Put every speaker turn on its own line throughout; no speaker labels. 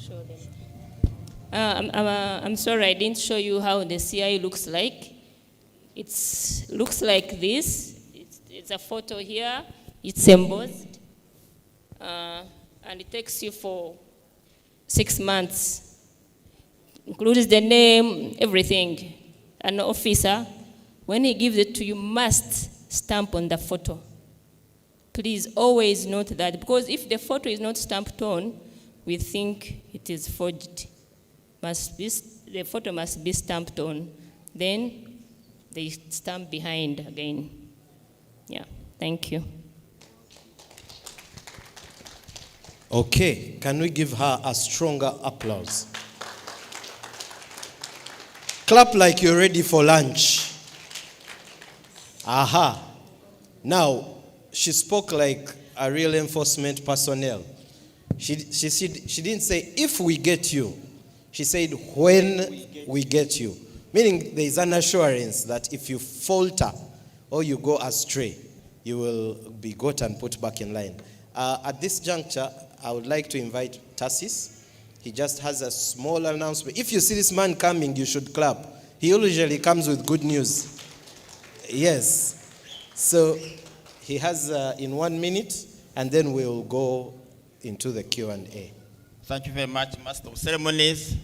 show them. I'm sorry I didn't show you how the CI looks like. It looks like this. It's a photo here. It's embossed. And it takes you for 6 months. Includes the name, everything. An officer, when he gives it to you, must stamp on the photo. Please always note that, because if the photo is not stamped on, we think it is forged. The photo must be stamped on. Then they stamp behind again. Yeah, thank you.
Okay, can we give her a stronger applause? Clap like you're ready for lunch. Aha. Now, she spoke like a real enforcement personnel. She didn't say, if we get you. She said, when we get you. Meaning there is an assurance that if you falter or you go astray, you will be got and put back in line. At this juncture, I would like to invite Tassis. He just has a small announcement. If you see this man coming, you should clap. He usually comes with good news. Yes. So he has in 1 minute, and then we'll go into the Q&A.
Thank you very much, Master of Ceremonies.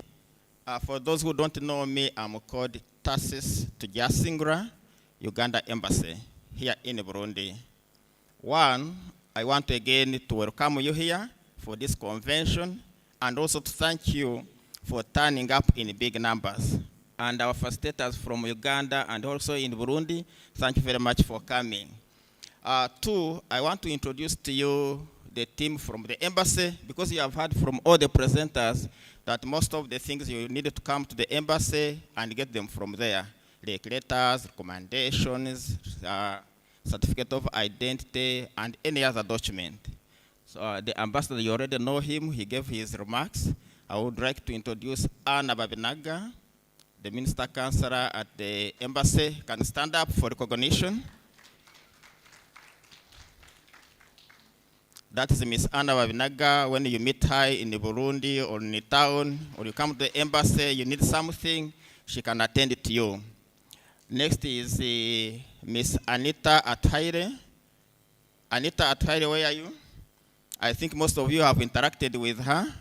For those who don't know me, I'm called Tassis Tujasingra, Uganda Embassy, here in Burundi. One, I want again to welcome you here for this convention, and also to thank you for turning up in big numbers. And our facilitators from Uganda and also in Burundi, thank you very much for coming. Two, I want to introduce to you the team from the embassy, because you have heard from all the presenters that most of the things you needed to come to the embassy and get them from there, like letters, recommendations, certificate of identity, and any other document. So the ambassador, you already know him, he gave his remarks. I would like to introduce Anna Babinaga, the Minister Counselor at the embassy. Can stand up for recognition. That is Miss Anna Babinaga. When you meet her in Burundi or in the town, or you come to the embassy, you need something, she can attend it to you. Next is Miss Anita Athaire. Anita Athaire, where are you? I think most of you have interacted with her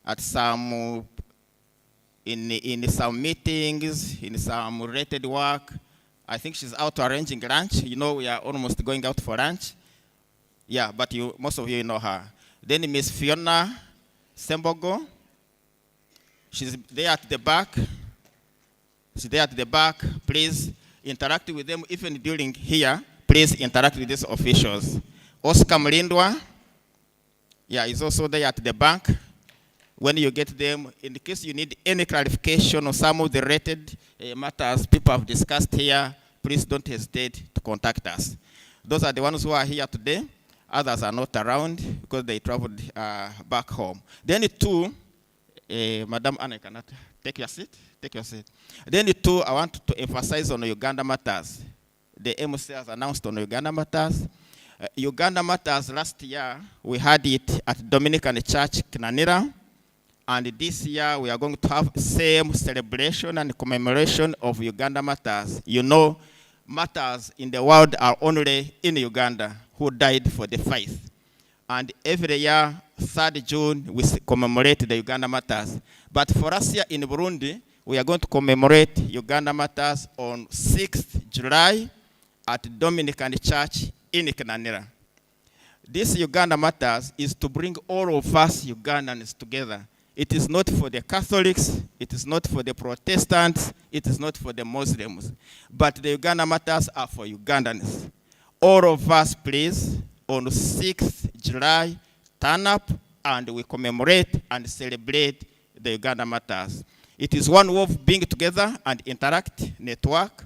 at some, in some meetings, in some related work. I think she's out arranging lunch. You know, we are almost going out for lunch. Yeah, but most of you know her. Then Miss Fiona Sembogo. She's there at the back. She's there at the back. Please interact with them. Even during here, please interact with these officials. Oscar Mlindwa. Yeah, he's also there at the back. When you get them, in case you need any clarification on some of the related matters people have discussed here, please don't hesitate to contact us. Those are the ones who are here today. Others are not around because they traveled back home. Then the two, Madam Anna, cannot take your seat. Take your seat. Then the two, I want to emphasize on Uganda Matters. The MC has announced on Uganda Matters. Uganda Matters last year, we had it at Dominican Church, NIRA. And this year, we are going to have same celebration and commemoration of Uganda Matters. You know, matters in the world are only in Uganda who died for the faith. And every year, 3rd June, we commemorate the Uganda Matters. But for us here in Burundi, we are going to commemorate Uganda Matters on 6th July at Dominican Church in NIRA. This Uganda Matters is to bring all of us Ugandans together. It is not for the Catholics, it is not for the Protestants, it is not for the Muslims. But the Uganda Matters are for Ugandans. All of us, please, on 6th July, turn up and we commemorate and celebrate the Uganda Matters. It is one way of being together and interact, network.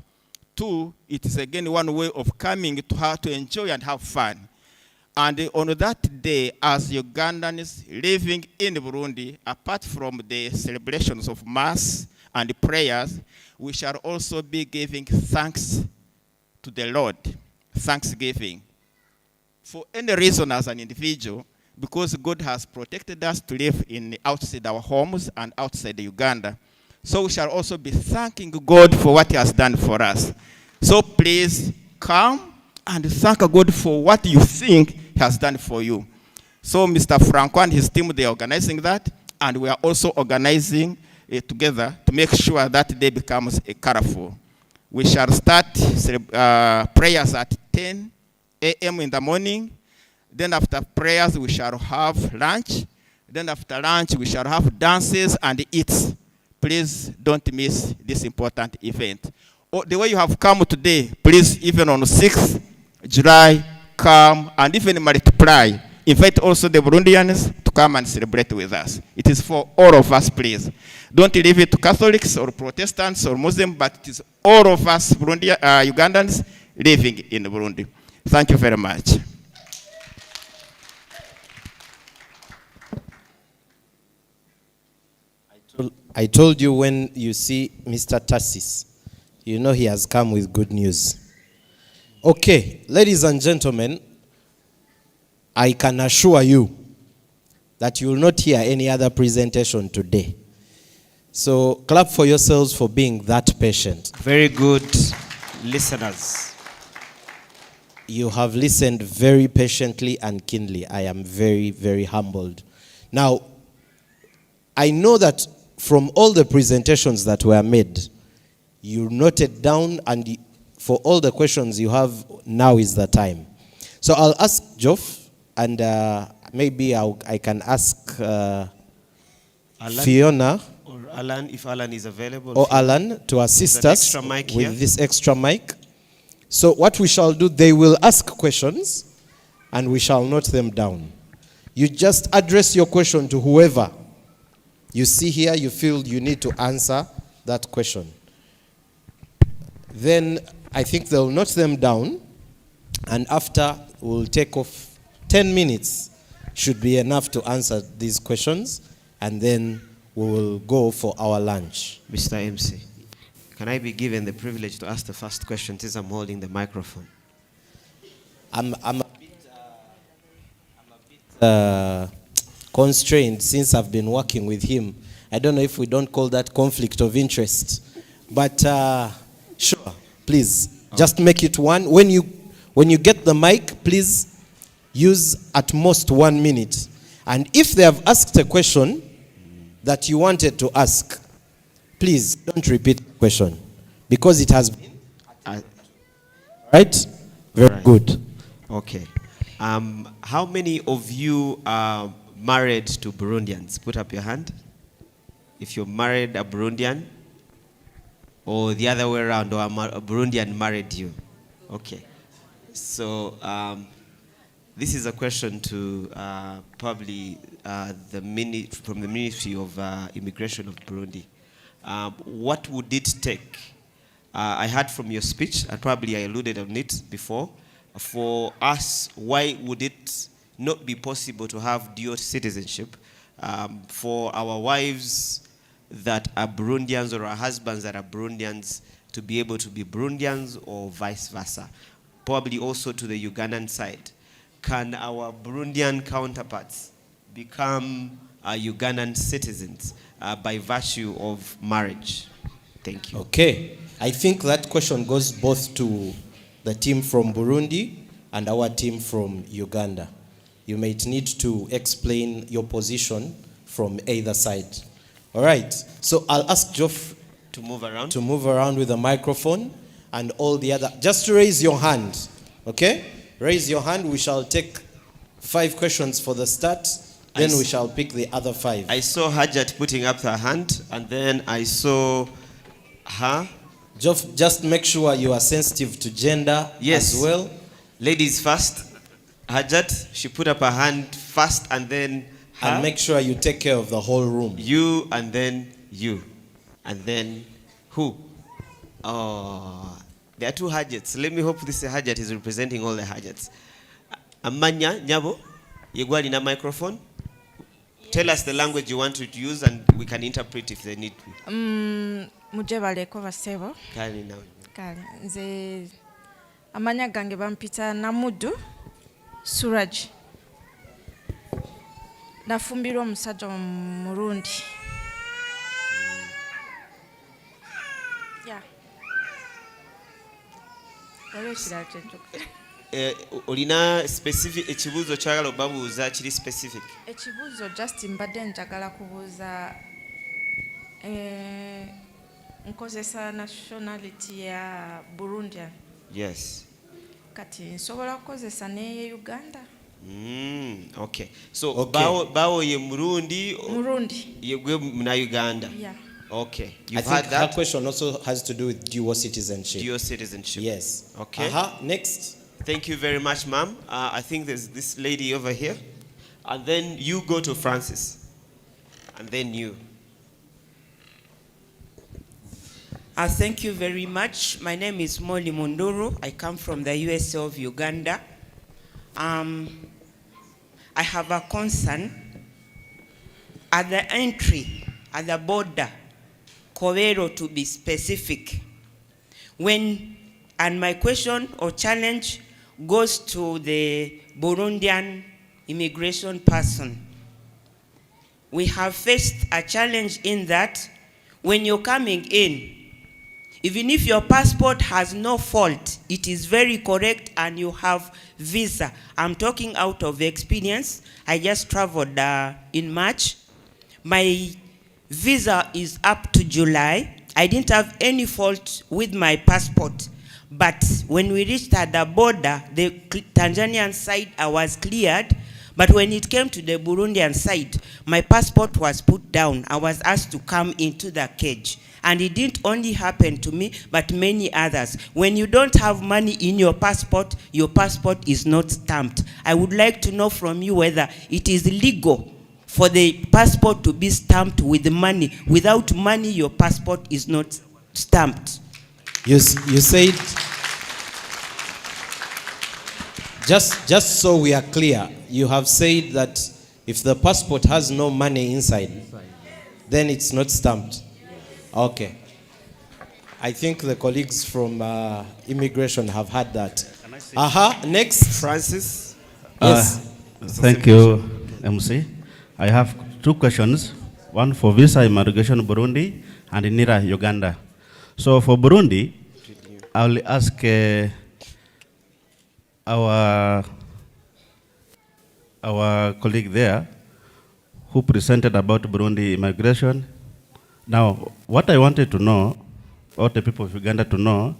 Two, it is again one way of coming to her to enjoy and have fun. And on that day, as Ugandans living in Burundi, apart from the celebrations of Mass and prayers, we shall also be giving thanks to the Lord, thanksgiving. For any reason as an individual, because God has protected us to live outside our homes and outside Uganda. So we shall also be thanking God for what he has done for us. So please come and thank God for what you think he has done for you. So Mr. Franco and his team, they are organizing that, and we are also organizing together to make sure that day becomes colorful. We shall start prayers at 10 a.m. in the morning. Then after prayers, we shall have lunch. Then after lunch, we shall have dances and eats. Please don't miss this important event. The way you have come today, please, even on 6th July, come and even multiply. Invite also the Burundians to come and celebrate with us. It is for all of us, please. Don't leave it to Catholics or Protestants or Muslims, but it is all of us Ugandans living in Burundi. Thank you very much.
I told you when you see Mr. Tassis, you know he has come with good news. Okay, ladies and gentlemen, I can assure you that you will not hear any other presentation today. So clap for yourselves for being that patient.
Very good listeners.
You have listened very patiently and keenly. I am very, very humbled. Now, I know that from all the presentations that were made, you noted down, and for all the questions you have, now is the time. So I'll ask Geoff, and maybe I can ask Fiona
or Alan, if Alan is available.
Or Alan to assist us with this extra mic. So what we shall do, they will ask questions, and we shall note them down. You just address your question to whoever you see here, you feel you need to answer that question. Then I think they'll note them down, and after we'll take off 10 minutes should be enough to answer these questions, and then we will go for our lunch.
Mr. MC, can I be given the privilege to ask the first question since I'm holding the microphone?
I'm a bit constrained since I've been working with him. I don't know if we don't call that conflict of interest. But sure, please, just make it one. When you get the mic, please use at most 1 minute. And if they have asked a question that you wanted to ask, please don't repeat the question, because it has been right? Very good.
Okay. How many of you are married to Burundians? Put up your hand. If you're married a Burundian, or the other way around, or a Burundian married you. Okay. So this is a question to probably from the Ministry of Immigration of Burundi. What would it take? I heard from your speech, and probably I alluded on it before, for us, why would it not be possible to have dual citizenship for our wives that are Burundians or our husbands that are Burundians to be able to be Burundians, or vice versa? Probably also to the Ugandan side. Can our Burundian counterparts become Ugandan citizens by virtue of marriage? Thank you.
Okay. I think that question goes both to the team from Burundi and our team from Uganda. You might need to explain your position from either side. All right. So I'll ask Geoff
to move around.
To move around with the microphone, and all the other. Just raise your hand. Okay? Raise your hand. We shall take 5 questions for the start. Then we shall pick the other 5.
I saw Hajat putting up her hand, and then I saw her.
Geoff, just make sure you are sensitive to gender as well.
Ladies first. Hajat, she put up her hand first, and then her.
And make sure you take care of the whole room.
You, and then you. And then who? Oh, there are 2 Hajats. Let me hope this Hajat is representing all the Hajats. Amanya, Nyabo, Yegwali na microphone. Tell us the language you want to use, and we can interpret if they need to.
Mujebaleko basebo.
Kali na.
Kali. Nze amanya gange bampita Namudu Suraj. nafumbirwa omusajja Murundi. Yeah.
Olina specific ekibuuzo kyagala obabuuza kiri specific?
Ekibuuzo just mbadde njagala kubuuza nkozesa nationality ya Burundian.
Yes.
Kati nsobola kukozesa n'eye Uganda?
Okay. So
Okay.
bawo ye Murundi.
Murundi.
Ye gwe na Uganda.
Yeah.
Okay.
I
You've
think
had
her
that.
question also has to do with dual citizenship.
Dual citizenship.
Yes.
Okay.
Next.
Thank you very much, ma'am. I think there's this lady over here. And then you go to Francis. And then you.
Thank you very much. My name is Molly Munduru. I come from the USA of Uganda. I have a concern. At the entry, at the border, Kowero to be specific. And my question or challenge goes to the Burundian immigration person. We have faced a challenge in that when you're coming in, even if your passport has no fault, it is very correct and you have visa. I'm talking out of experience. I just traveled in March. My visa is up to July. I didn't have any fault with my passport. But when we reached at the border, the Tanzanian side, I was cleared. But when it came to the Burundian side, my passport was put down. I was asked to come into the cage. And it didn't only happen to me, but many others. When you don't have money in your passport is not stamped. I would like to know from you whether it is legal for the passport to be stamped with money. Without money, your passport is not stamped.
You said, just so we are clear, you have said that if the passport has no money inside, then it's not stamped. Okay. I think the colleagues from immigration have had that. Next.
Francis.
Yes.
Thank you, MC. I have two questions. One for visa immigration Burundi and NIRA Uganda. So for Burundi, I will ask our colleague there who presented about Burundi immigration. Now, what I wanted to know, or the people of Uganda to know,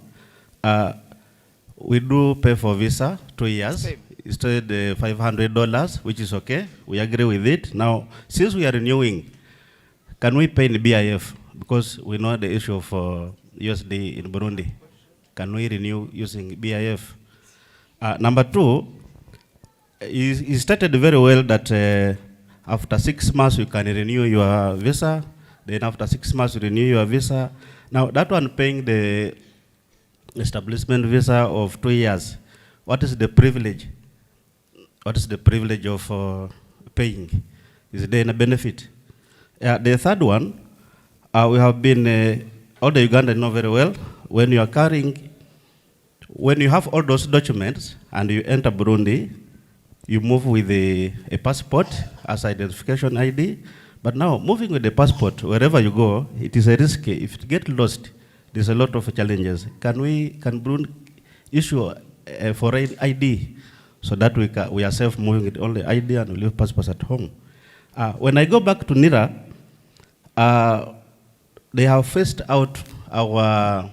we do pay for visa 2 years. Instead $500, which is okay. We agree with it. Now, since we are renewing, can we pay in BIF? Because we know the issue of USD in Burundi. Can we renew using BIF? Number two, he stated very well that after 6 months you can renew your visa. Then after 6 months you renew your visa. Now that one paying the establishment visa of 2 years, what is the privilege? What is the privilege of paying? Is there any benefit? The third one, we have been, all the Ugandans know very well, when you are carrying, when you have all those documents and you enter Burundi, you move with a passport as identification ID. But now, moving with the passport, wherever you go, it is a risk. If it gets lost, there's a lot of challenges. Can Burundi issue a foreign ID so that we are safe moving with only ID and we leave passports at home? When I go back to NIRA, they have phased out our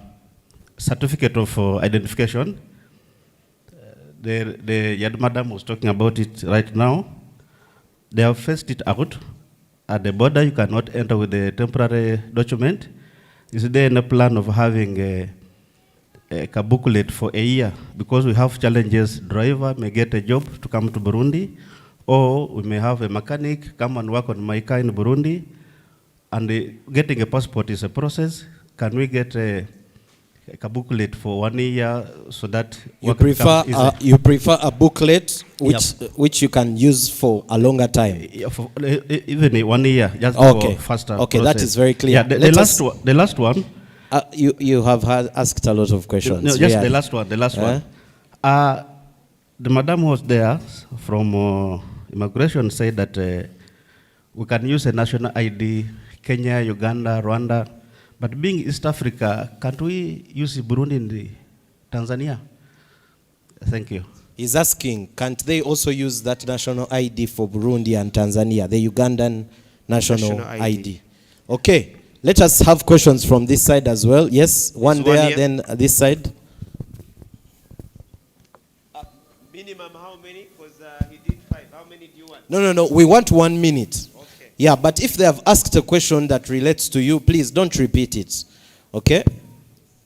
certificate of identification. The Yad Madam was talking about it right now. They have phased it out. At the border, you cannot enter with a temporary document. Is there a plan of having a booklet for a year? Because we have challenges. Driver may get a job to come to Burundi, or we may have a mechanic come and work on my car in Burundi, and getting a passport is a process. Can we get a booklet for 1 year so that
you prefer a booklet which you can use for a longer time?
For even 1 year, just
okay.
for faster.
Okay,
process.
that is very clear.
Yeah, the last one.
You have asked a lot of questions.
No, just the last one. The madam who was there from immigration said that we can use a national ID, Kenya, Uganda, Rwanda, but being East Africa, can't we use Burundi in Tanzania? Thank you.
He's asking, can't they also use that national ID for Burundi and Tanzania, the Ugandan national ID? Okay, let us have questions from this side as well. Yes, one there, here. Then this side.
Minimum how many? Because he did 5. How many do you want?
No, we want 1 minute. Okay. Yeah, but if they have asked a question that relates to you, please don't repeat it. Okay?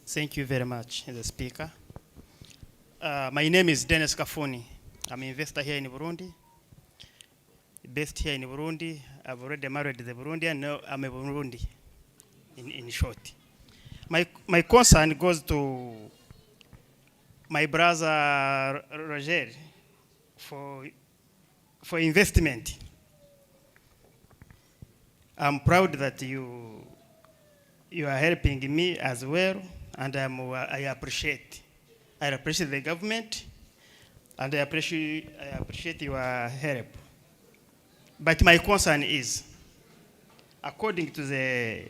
Thank you very much, the speaker. My name is Dennis Kafuni. I'm an investor here in Burundi. Based here in Burundi. I've already married the Burundian. Now I'm a Burundi, in short. My concern goes to my brother Roger for investment. I'm proud that you are helping me as well, and I appreciate the government, and I appreciate your help. But my concern is, according to the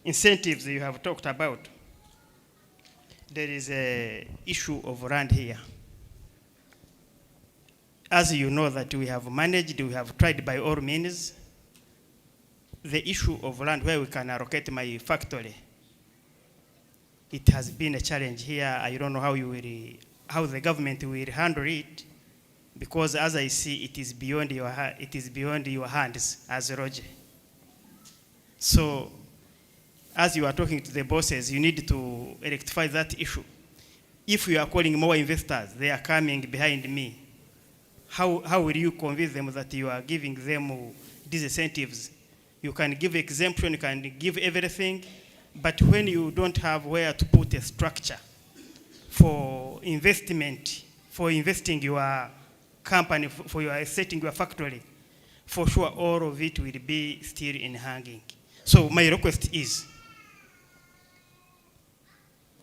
incentives you have talked about, there is an issue of land here. As you know that we have managed, we have tried by all means, the issue of land where we can allocate my factory. It has been a challenge here. I don't know how the government will handle it, because as I see, it is beyond your hands as Roger. So, as you are talking to the bosses, you need to rectify that issue. If you are calling more investors, they are coming behind me. How will you convince them that you are giving them these incentives? You can give exemption, you can give everything, but when you don't have where to put a structure for investment, for investing your company, for your setting your factory, for sure all of it will be still in hanging. So my request is,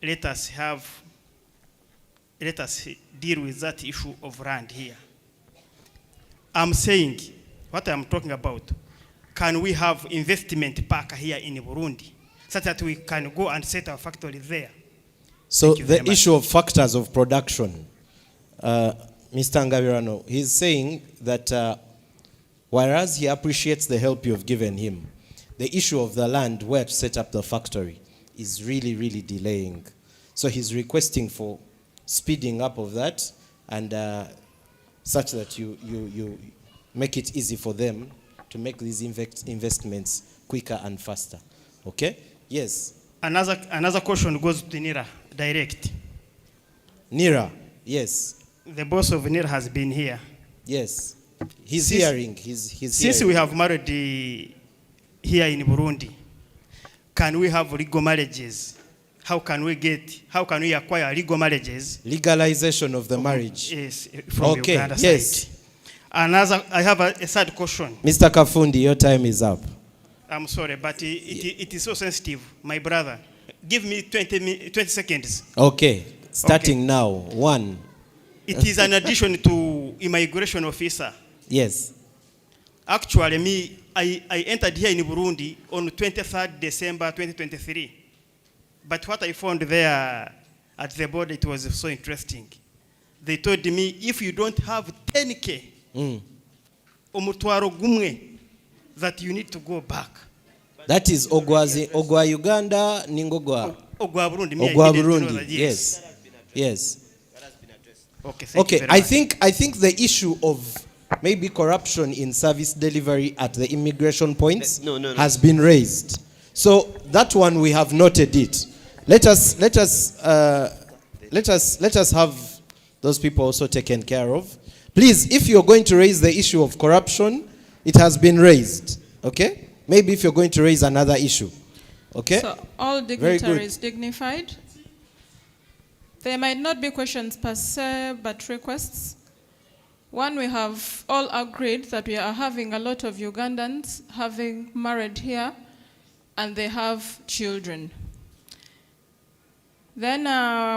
let us deal with that issue of land here. I'm saying, what I'm talking about, can we have investment park here in Burundi, such that we can go and set our factory there?
So the issue of factors of production, Mr. Ngabirano, he's saying that whereas he appreciates the help you've given him, the issue of the land where to set up the factory is really, really delaying. So he's requesting for speeding up of that, and such that you make it easy for them to make these investments quicker and faster. Okay? Yes.
Another question goes to NIRA, direct.
NIRA, yes.
The boss of NIRA has been here.
Yes. He's hearing.
Since we have married here in Burundi, can we have legal marriages? How can we acquire legal marriages?
Legalization of the marriage.
Yes, from
okay,
Uganda
yes.
side. I have a third question.
Mr. Kafundi, your time is up.
I'm sorry, but it is so sensitive, my brother. Give me 20 seconds.
Okay, starting now. 1.
It is an addition to immigration officer.
Yes.
Actually, I entered here in Burundi on 23rd December 2023. But what I found there at the border, it was so interesting. They told me, if you don't have 10K, that you need to go back.
That is Ogwa Uganda, Ningogwa.
Ogwa Burundi.
Ogwa Burundi, yes. Yes. Okay, I think the issue of maybe corruption in service delivery at the immigration points has been raised. So that one we have noted it. Let us have those people also taken care of. Please, if you're going to raise the issue of corruption, it has been raised. Okay? Maybe if you're going to raise another issue. Okay?
So all dignitaries dignified. There might not be questions per se, but requests. One, we have all agreed that we are having a lot of Ugandans having married here, and they have children. Then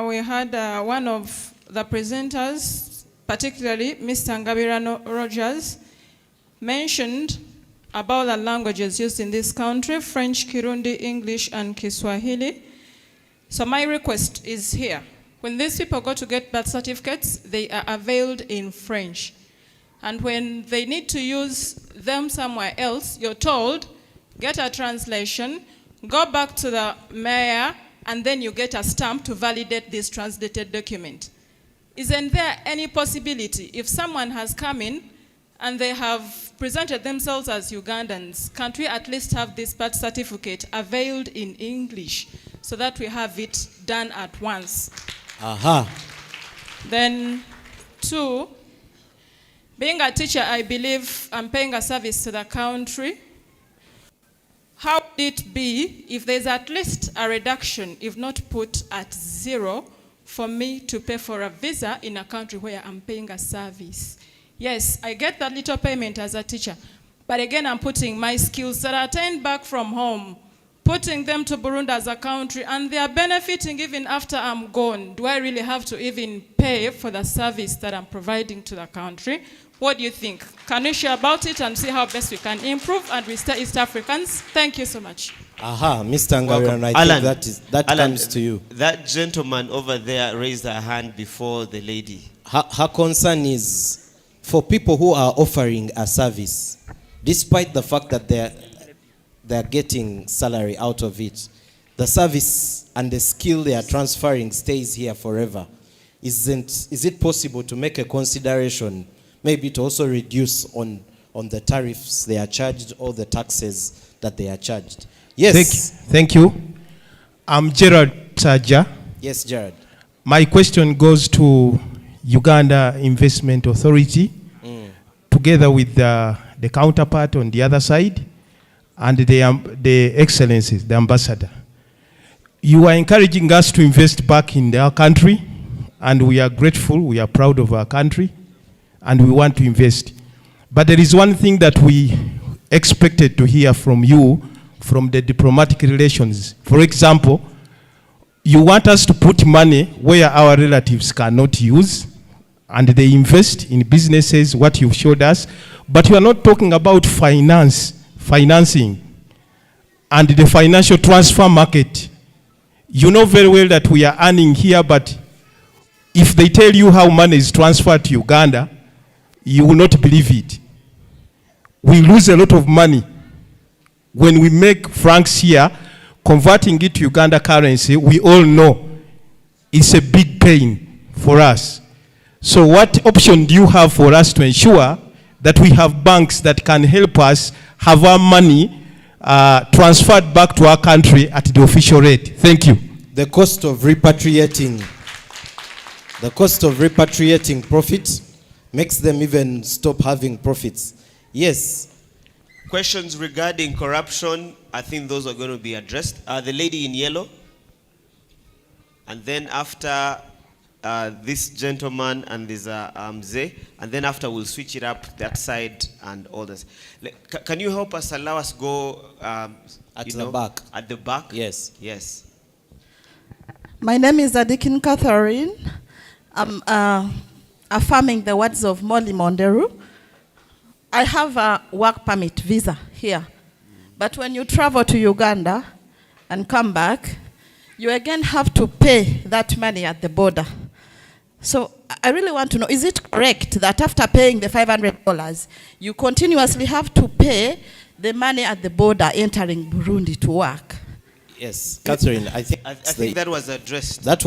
we had one of the presenters, particularly Mr. Ngabirano Rogers, mentioned about the languages used in this country: French, Kirundi, English, and Kiswahili. So my request is here. When these people go to get birth certificates, they are availed in French. And when they need to use them somewhere else, you're told, get a translation, go back to the mayor, and then you get a stamp to validate this translated document. Isn't there any possibility, if someone has come in and they have presented themselves as Ugandans, can't we at least have this birth certificate availed in English so that we have it done at once?
Aha.
Then, 2, being a teacher, I believe I'm paying a service to the country. How would it be if there's at least a reduction, if not put at 0, for me to pay for a visa in a country where I'm paying a service? Yes, I get that little payment as a teacher, but again, I'm putting my skills that I attained back from home, putting them to Burundi as a country, and they are benefiting even after I'm gone. Do I really have to even pay for the service that I'm providing to the country? What do you think? Can we share about it and see how best we can improve and we stay East Africans? Thank you so much.
Aha, Mr. Ngabirano, I
Alan,
think that
Alan,
comes to you.
That gentleman over there raised her hand before the lady.
Her concern is for people who are offering a service, despite the fact that they're getting salary out of it, the service and the skill they are transferring stays here forever. Is it possible to make a consideration, maybe to also reduce on the tariffs they are charged or the taxes that they are charged? Yes.
Thank you. I'm Gerald Saja.
Yes, Gerald.
My question goes to Uganda Investment Authority, together with the counterpart on the other side, and the excellencies, the ambassador. You are encouraging us to invest back in our country, and we are grateful, we are proud of our country, and we want to invest. But there is one thing that we expected to hear from you, from the diplomatic relations. For example, you want us to put money where our relatives cannot use, and they invest in businesses, what you've showed us, but you are not talking about financing, and the financial transfer market. You know very well that we are earning here, but if they tell you how money is transferred to Uganda, you will not believe it. We lose a lot of money. When we make francs here, converting it to Uganda currency, we all know it's a big pain for us. So what option do you have for us to ensure that we have banks that can help us have our money transferred back to our country at the official rate? Thank you.
The cost of repatriating profits makes them even stop having profits. Yes.
Questions regarding corruption, I think those are going to be addressed. The lady in yellow. And then after this gentleman and there's Mzee. And then after we'll switch it up that side and all this. Can you help us, allow us go
at the back?
At the back?
Yes.
Yes.
My name is Adikin Catherine. I'm affirming the words of Molly Monderu. I have a work permit visa here. But when you travel to Uganda and come back, you again have to pay that money at the border. So I really want to know, is it correct that after paying the $500, you continuously have to pay the money at the border entering Burundi to work?
Yes, Catherine, I think
that was addressed.
That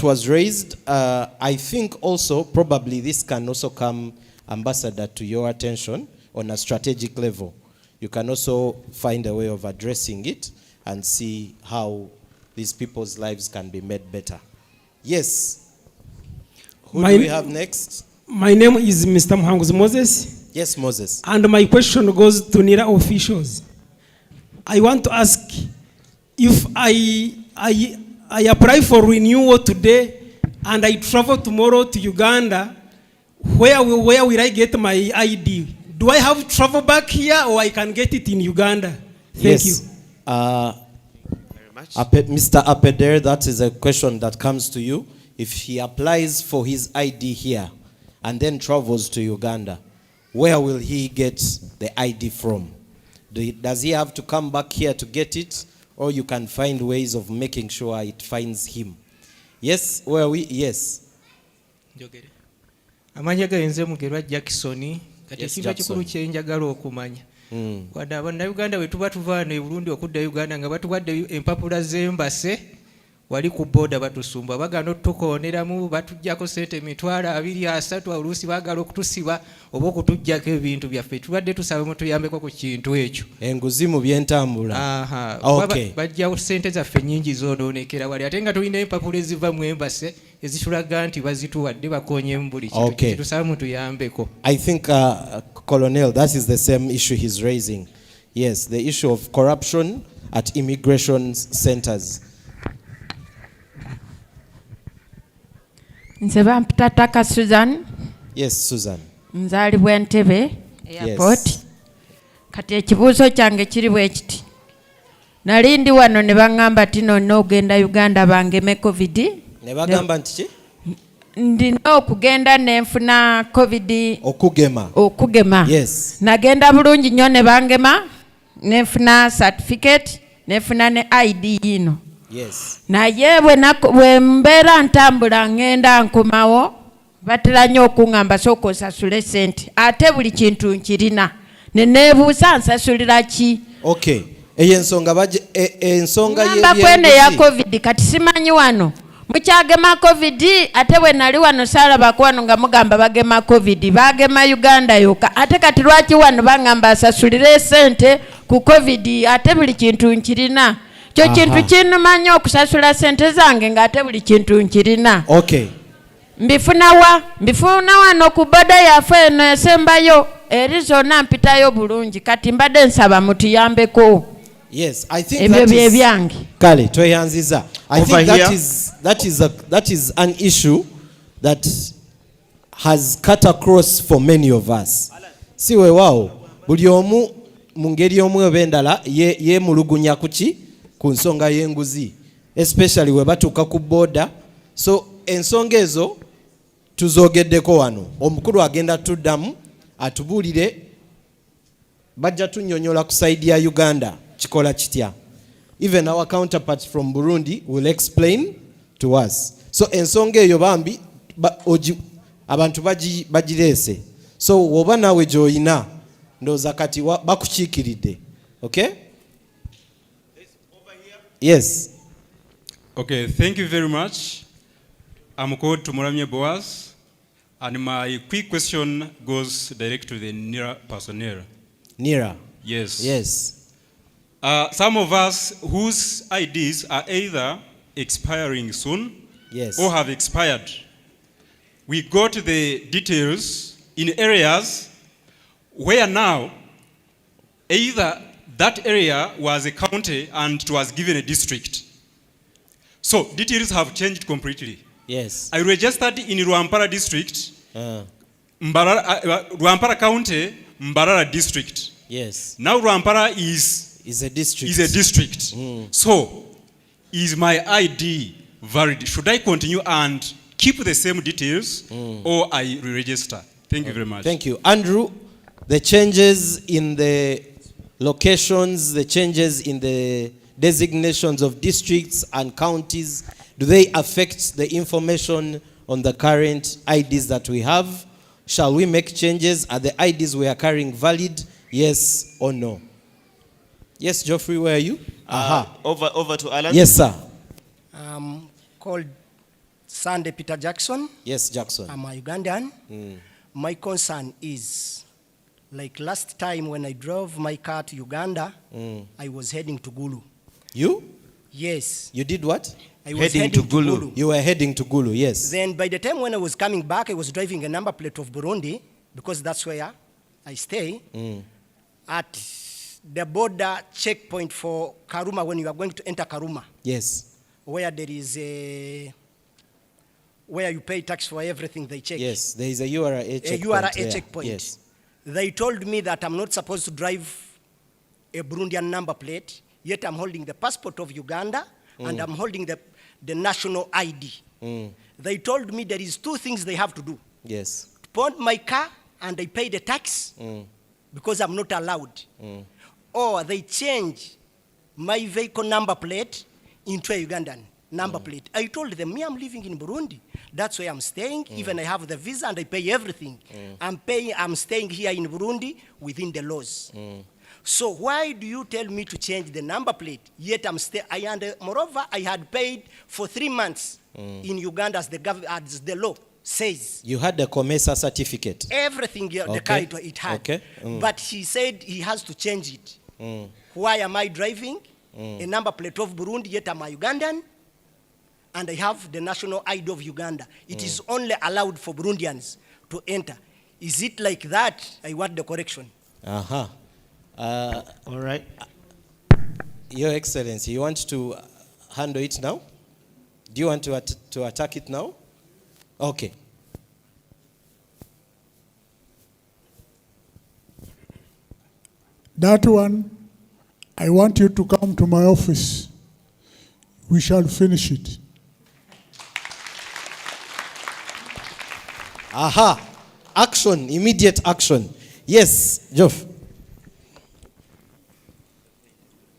was raised. I think also probably this can also come, Ambassador, to your attention on a strategic level. You can also find a way of addressing it and see how these people's lives can be made better. Yes. Who do we have next?
My name is Mr. Mhanguzi Moses.
Yes, Moses.
And my question goes to NIRA officials. I want to ask, if I apply for renewal today and I travel tomorrow to Uganda, where will I get my ID? Do I have to travel back here or I can get it in Uganda? Thank you.
Mr. Apedel, that is a question that comes to you. If he applies for his ID here and then travels to Uganda, where will he get the ID from? Does he have to come back here to get it? Or you can find ways of making sure it finds him. Yes, where are we? Yes.
Amanya gayenze mugerwa Jackson kati
Yes,
ekintu
Jackson.
ekikulu kye njagala okumanya wadde abannayuganda bwe tuba tuvaana e Burundi okudda Uganda nga batuwadde empapula z'embase wali ku boda batusumba bagana otukooneramu batuggyako sente emitwalo 2-3 oluusi baagala okutusiba oba okutuggyako ebintu byaffe tubadde tusaba mutuyambeko ku kintu ekyo
enguzi mu byentambula. Okay.
bajjawo sente zaffe nnyingi zoonoonekera wali ate nga tulina empapula eziva mu embase ezitulaga nti bazituwadde bakoonyemu buli kintu
Okay.
tusaba mutuyambeko.
I think, Colonel, that is the same issue he's raising. Yes, the issue of corruption at immigration centers.
Nze bampita Susan.
Yes, Susan.
Nzaalibwa Entebbe airport. Kati ekibuuzo kyange kiri bwe kiti. Nali ndi wano ne baŋŋamba ti nonna ogenda Uganda bangeme COVID.
Ne bagamba nti ki?
Ndina okugenda ne nfuna COVID.
Okugema. Yes.
Nagenda bulungi nnyo ne bangema ne nfuna certificate ne nfuna ne ID yino.
Yes.
Naye bwe mbeera ntambula ngenda nkomawo batera nnyo okuŋŋamba sooka osasule ssente ate buli kintu nkirina ne neebuuza nsasulira ki.
Okay. Eyo ensonga
ngamba kwene ya COVID kati simanyi wano mukyagema COVID ate bwe nali wano saalabako wano nga mugamba bagema COVID bagema Uganda yokka ate kati lwaki wano baŋŋamba asasulire ssente ku COVID ate buli kintu nkirina. Kyo kintu kinumanya okusasula sente zange ng'ate buli kintu nkirina.
Okay.
Mbifuna wano ku boda yaffe eno esembayo eri zonna mpitayo bulungi kati mbadde nsaba mutuyambeko.
Yes, I think
ebyo bye byange.
Kale tweyanziza. I think that is an issue that has cut across for many of us. Si weewaawo buli omu mu ngeri omu oba endala yeemulugunya kuki ku nsonga y'enguzi, especially we batuuka ku boda. So ensonga ezo tuzoogeddeko wano, omukulu agenda tuddamu atubuulire bajja tunnyonnyola ku side ya Uganda kikola kitya. Even our counterparts from Burundi will explain to us. So ensonga eyo bambi abantu bagireese. So woba naawe gy'oyina ndowooza kati bakukiikiridde. Okay? Yes.
Okay, thank you very much. I'm called Tumuramye Boaz, and my quick question goes direct to the NIRA personnel.
NIRA?
Yes.
Yes.
Some of us whose IDs are either expiring soon,
yes,
or have expired. We got the details in areas where now either that area was a county and it was given a district. So details have changed completely.
Yes.
I registered in Rwampara district, Rwampara county, Mbarara district.
Yes.
Now Rwampara is
a district.
So is my ID valid? Should I continue and keep the same details or I re-register? Thank you very much.
Thank you. Andrew, the changes in the locations, the changes in the designations of districts and counties, do they affect the information on the current IDs that we have? Shall we make changes? Are the IDs we are carrying valid? Yes or no? Yes, Geoffrey, where are you?
Over to Alan.
Yes, sir.
I'm called Sunday Peter Jackson.
Yes, Jackson.
I'm a Ugandan. My concern is, like last time when I drove my car to Uganda, I was heading to Gulu.
You?
Yes.
You did what?
I was heading to Gulu.
You were heading to Gulu, yes.
Then by the time when I was coming back, I was driving a number plate of Burundi, because that's where I stay, at the border checkpoint for Karuma, when you are going to enter Karuma.
Yes.
Where there is where you pay tax for everything they check.
Yes, there is a URA checkpoint.
A URA checkpoint.
Yes.
They told me that I'm not supposed to drive a Burundian number plate, yet I'm holding the passport of Uganda and I'm holding the national ID. They told me there is two things they have to do.
Yes.
To pawn my car and I pay the tax because I'm not allowed. or they change my vehicle number plate into a Ugandan number plate. I told them, me, I'm living in Burundi. That's where I'm staying. Even I have the visa and I pay everything. I'm staying here in Burundi within the laws. So why do you tell me to change the number plate? Yet moreover, I had paid for 3 months in Uganda as the law says.
You had the COMESA certificate.
Everything the car it had.
Okay.
But he said he has to change it. Why am I driving a number plate of Burundi, yet I'm a Ugandan, and I have the national ID of Uganda? It is only allowed for Burundians to enter. Is it like that? I want the correction.
All right. Your Excellency, you want to handle it now? Do you want to attack it now? Okay.
That one, I want you to come to my office. We shall finish it.
Aha. Action, immediate action. Yes, Geoff.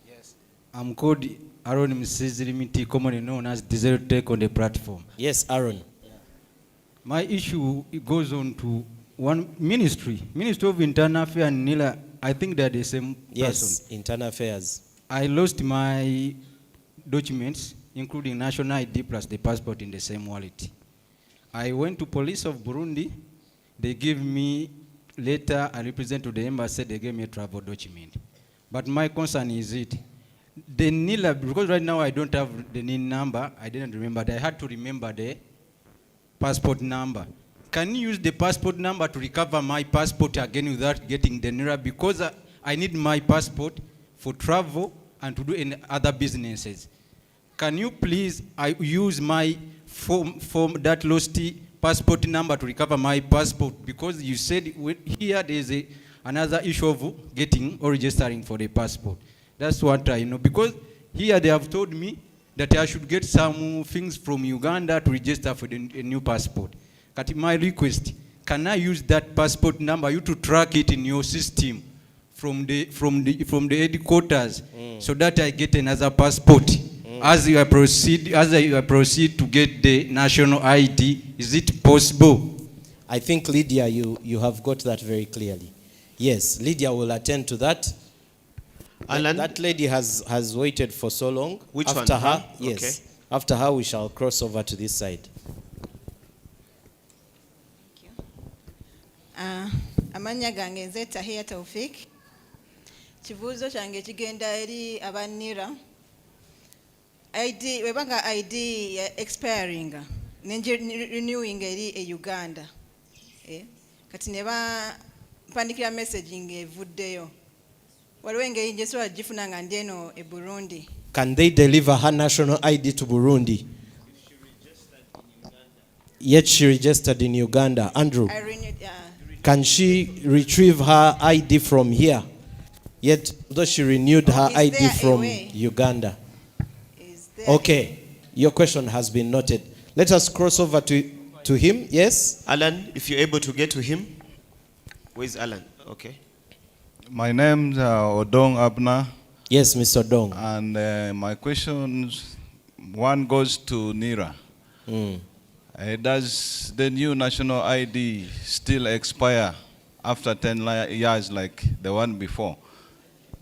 Yes. I'm called Aaron Msizlimiti, commonly known as Directorate on the platform.
Yes, Aaron.
My issue goes on to one Ministry of Internal Affairs and NIRA. I think they're the same person.
Yes, Internal Affairs.
I lost my documents, including national ID plus the passport, in the same wallet. I went to police of Burundi. They gave me letter. I represent to the embassy. They gave me a travel document. But my concern is it. The NIRA, because right now I don't have the NIN number. I didn't remember. I had to remember the passport number. Can you use the passport number to recover my passport again without getting the NIRA? Because I need my passport for travel and to do any other businesses. Can you please use my form that lost passport number to recover my passport? Because you said here there is another issue of getting or registering for the passport. That's what I know. Because here they have told me that I should get some things from Uganda to register for a new passport. But my request, can I use that passport number, you to track it in your system from the headquarters, so that I get another passport as I proceed to get the national ID? Is it possible?
I think, Lydia, you have got that very clearly. Yes, Lydia will attend to that.
Alan?
That lady has waited for so long.
Which
after
one?
her, yes.
Okay.
After her, we shall cross over to this side.
Amanya gange nze Tahia Taufik. Kibuuzo kyange kigenda eri aba NIRA. ID webanga ID ya expiring renewing eri e Uganda. Kati ne ba mpandikira messaging evuddeyo. Waliwo engeri gye sobola gifuna nga ndi eno e Burundi.
Can they deliver her national ID to Burundi? Yet she registered in Uganda. Andrew, can she retrieve her ID from here? Yet, though she renewed her ID from Uganda. Okay, your question has been noted. Let us cross over to him. Yes?
Alan, if you're able to get to him. Where's Alan? Okay.
My name's Odong Abna.
Yes, Mr. Odong.
And my questions, one goes to NIRA. Does the new national ID still expire after 10 years like the one before?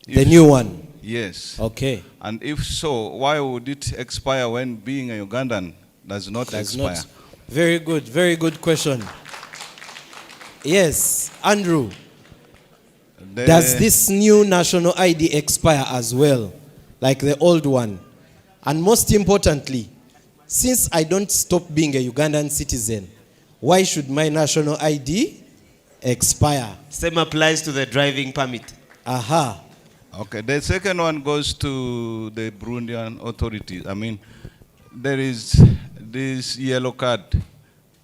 The new one?
Yes.
Okay.
And if so, why would it expire when being a Ugandan does not expire?
Very good question. Yes, Andrew. Does this new national ID expire as well, like the old one? And most importantly, since I don't stop being a Ugandan citizen, why should my national ID expire?
Same applies to the driving permit.
Aha.
Okay, the second one goes to the Burundian authorities. I mean, there is this yellow card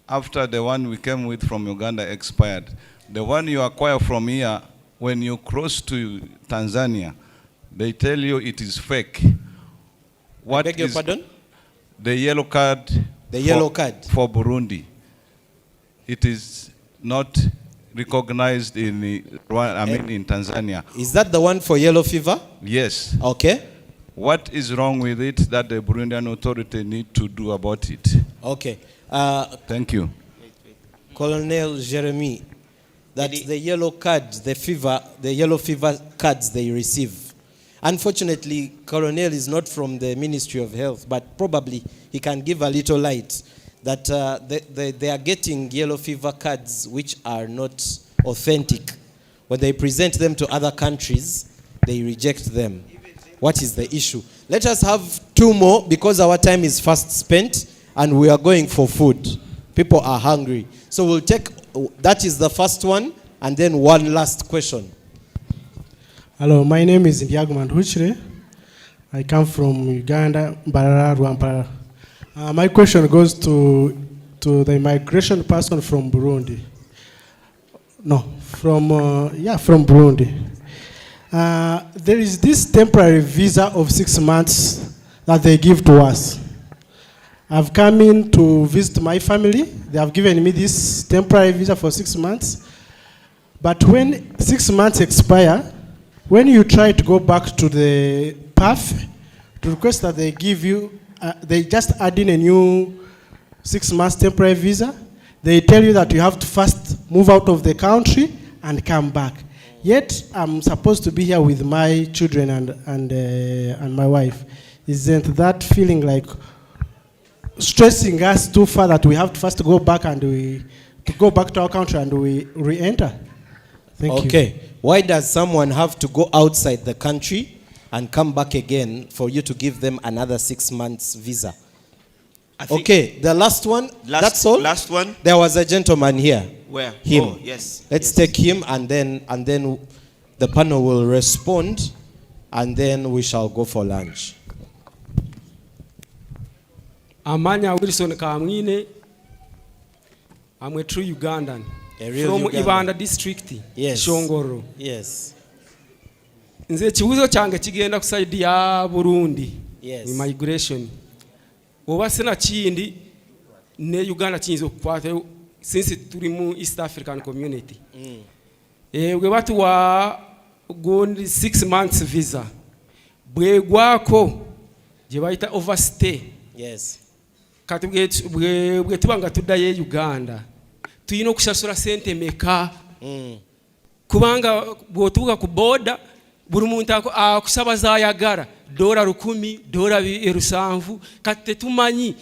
after the one we came with from Uganda expired. The one you acquire from here, when you cross to Tanzania, they tell you it is fake.
What I beg your pardon?
The yellow card.
The yellow card
for Burundi. It is not recognized in, in Tanzania.
Is that the one for yellow fever?
Yes.
Okay.
What is wrong with it that the Burundian authority need to do about it?
Okay.
Thank you.
Colonel Jereme, that's the yellow cards, the yellow fever cards they receive. Unfortunately, Colonel is not from the Ministry of Health, but probably he can give a little light that they are getting yellow fever cards which are not authentic. When they present them to other countries, they reject them. What is the issue? Let us have two more because our time is fast spent and we are going for food. People are hungry. So we'll take, that is the first one, and then one last question.
Hello, my name is Ndiagman Huchre. I come from Uganda, Rwankabigero. My question goes to the immigration person from Burundi. No, from Burundi. There is this temporary visa of 6 months that they give to us. I've come in to visit my family. They have given me this temporary visa for 6 months. But when 6 months expire, when you try to go back to the PAF to request that they give you, they just add in a new 6 months temporary visa, they tell you that you have to first move out of the country and come back. Yet I'm supposed to be here with my children and my wife. Isn't that feeling like stressing us too far that we have to first go back and go back to our country and we re-enter? Thank you.
Okay. Why does someone have to go outside the country and come back again for you to give them another 6 months visa? Okay, the last one. That's all.
Last one.
There was a gentleman here.
Where?
Him.
Oh, yes.
Let's take him, and then the panel will respond, and then we shall go for lunch.
Amanya Wilson Kamwine. I'm a true Ugandan.
A real
from
Ugandan.
Ibanda district.
Yes.
Shongoro.
Yes.
Nze chibuzo change kigenda kusaidia Burundi.
Yes.
Immigration. Oba sena chindi ne Uganda chinzo kukwata since turi mu East African community. We batu wa gondi 6 months visa. Bwe gwako je bayita overstay.
Yes.
Kati bwe tubanga tudaye Uganda. Tuyino kushasura sente meka. Kubanga bwotuka ku border buri muntu akusaba zayagara $10, $7 kati tumanyi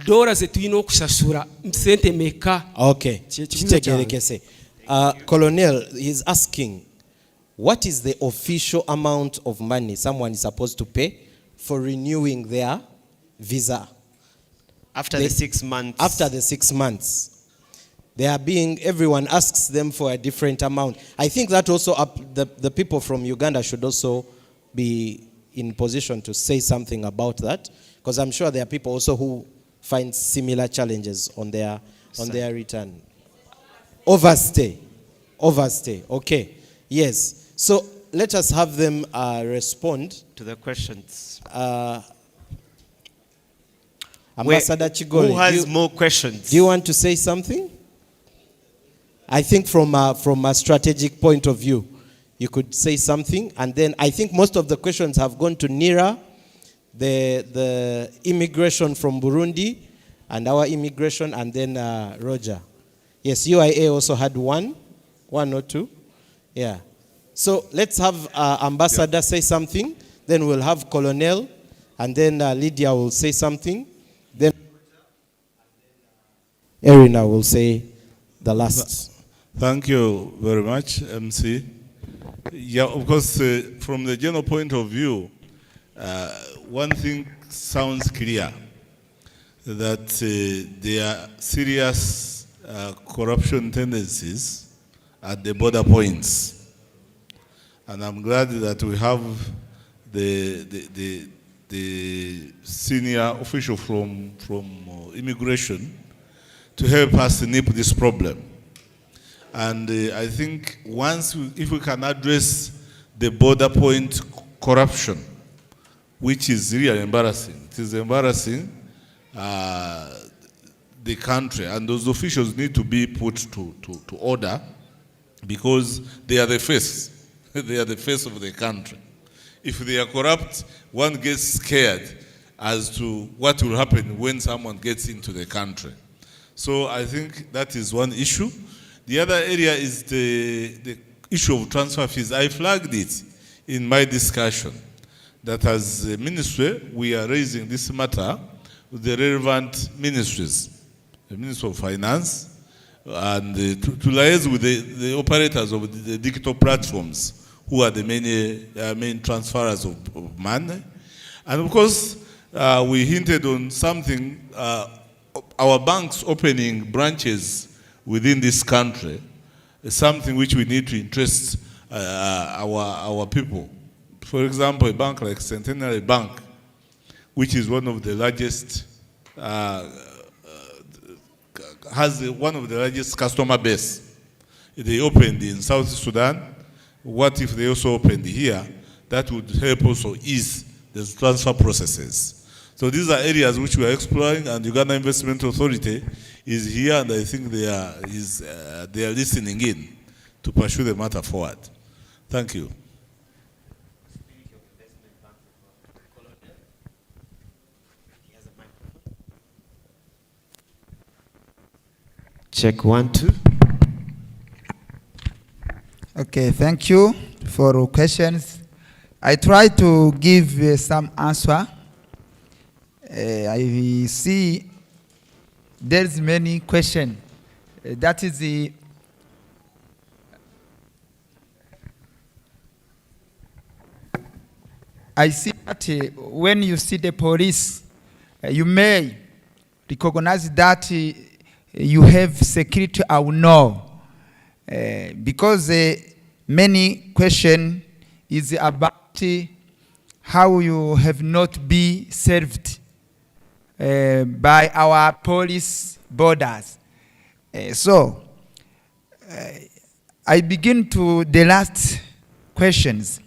dola ze tuyino kushasura sente meka.
Okay. Kitegerekese. Colonel, he's asking, what is the official amount of money someone is supposed to pay for renewing their visa?
After the 6 months.
After the 6 months. Everyone asks them for a different amount. I think that also the people from Uganda should also be in position to say something about that, because I'm sure there are people also who find similar challenges on their return. Overstay. Okay. Yes. So let us have them respond
to the questions.
Ambassador Kiguli,
who has more questions?
Do you want to say something? I think from a strategic point of view, you could say something, and then I think most of the questions have gone to NIRA, the immigration from Burundi, and our immigration, and then Roger. Yes, UIA also had one or two. Yeah. So let's have Ambassador say something, then we'll have Colonel, and then Lydia will say something, then Erinah will say the last.
Thank you very much, MC. Yeah, of course, from the general point of view, one thing sounds clear, that there are serious corruption tendencies at the border points. And I'm glad that we have the senior official from immigration to help us nip this problem. And I think if we can address the border point corruption, which is really embarrassing. It is embarrassing. The the country, and those officials need to be put to order, because they are the face. They are the face of the country. If they are corrupt, one gets scared as to what will happen when someone gets into the country. So I think that is one issue. The other area is the issue of transfer fees. I flagged it in my discussion that as a ministry, we are raising this matter with the relevant ministries, the Ministry of Finance, and to liaise with the operators of the digital platforms, who are the main transferers of money. And of course, we hinted on something, our banks opening branches within this country is something which we need to interest our people. For example, a bank like Centenary Bank, which is one of the largest, has one of the largest customer base. They opened in South Sudan. What if they also opened here? That would help also ease the transfer processes. So these are areas which we are exploring, and Uganda Investment Authority is here, and I think they are listening in to pursue the matter forward. Thank you.
Check 1, 2.
Okay, thank you for your questions. I try to give some answer. I see there's many questions. That is the I see that when you see the police, you may recognize that you have security or no. Because many question is about how you have not been served by our police borders. So I begin to the last questions.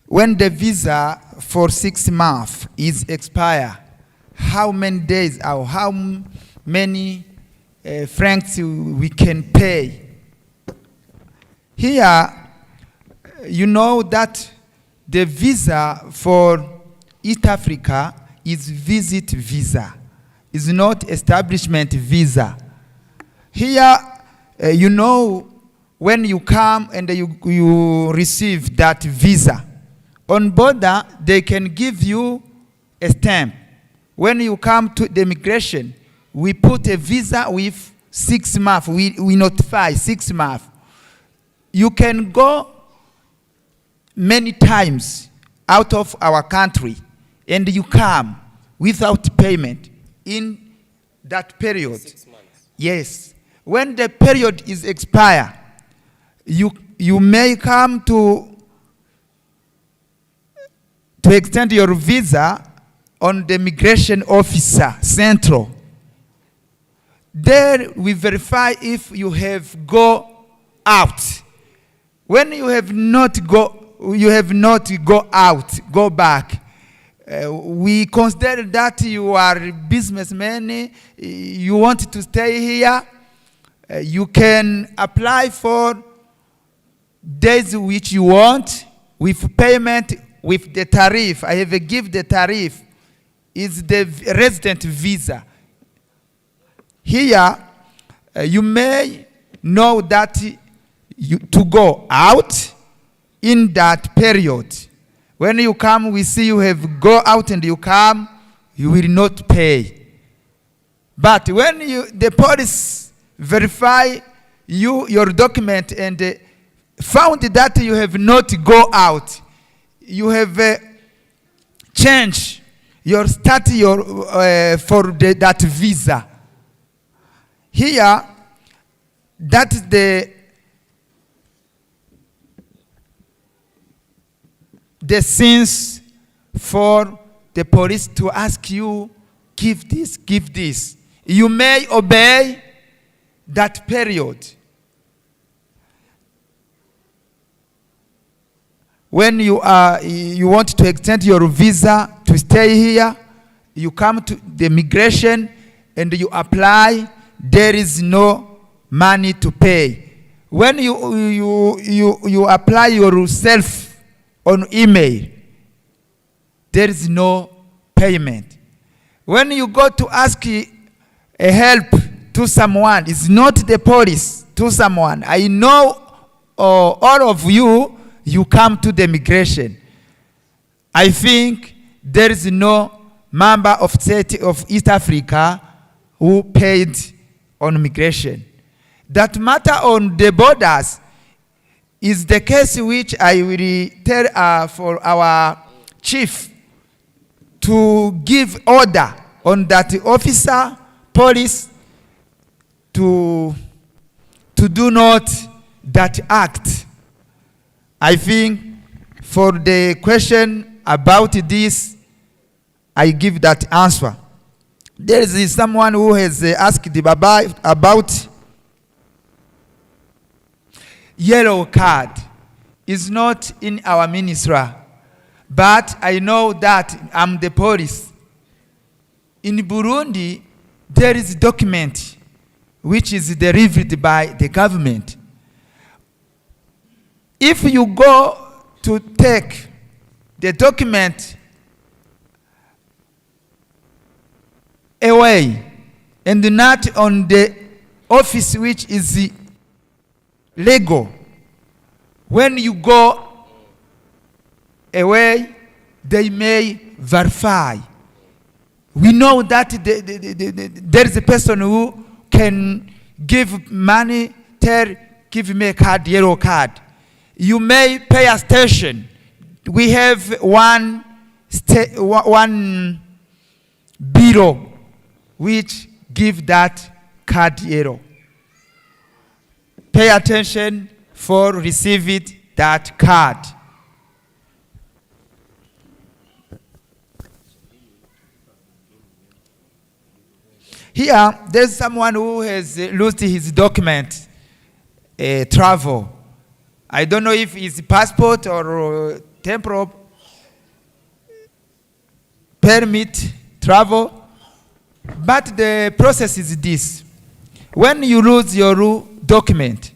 When the visa for 6 months is expire, how many days or how many francs we can pay? Here, you know that the visa for East Africa is visit visa. It's not establishment visa. Here, you know, when you come and you receive that visa, on border, they can give you a stamp. When you come to the immigration, we put a visa with 6 months. We notify 6 months. You can go many times out of our country, and you come without payment in that period.
6 months.
Yes. When the period is expire, you may come to extend your visa on the immigration officer, Central. There we verify if you have go out. When you have not go out, go back. We consider that you are a businessman, you want to stay here. You can apply for days which you want with payment with the tariff. I have give the tariff is the resident visa. Here, you may know that to go out in that period. When you come, we see you have go out and you come, you will not pay. But when the police verify your document and found that you have not go out, you have changed your status for that visa. Here, that is the sense for the police to ask you, give this, give this. You may obey that period. When you want to extend your visa to stay here, you come to the immigration, and you apply, there is no money to pay. When you apply yourself on email, there is no payment. When you go to ask a help to someone, it's not the police, to someone. I know all of you, you come to the immigration. I think there is no member of state of East Africa who paid on immigration. That matter on the borders is the case which I will tell for our chief to give order on that officer, police, to do not that act. I think for the question about this, I give that answer. There is someone who has asked the Baba about yellow card. It's not in our ministry, but I know that I'm the police. In Burundi, there is a document which is derived by the government. If you go to take the document away and not on the office which is legal, when you go away, they may verify. We know that there is a person who can give money, give me a card, yellow card. You may pay attention. We have one bureau which give that card yellow. Pay attention for receiving that card. Here, there's someone who has lost his document, travel. I don't know if it's passport or temporal permit travel, but the process is this. When you lose your document,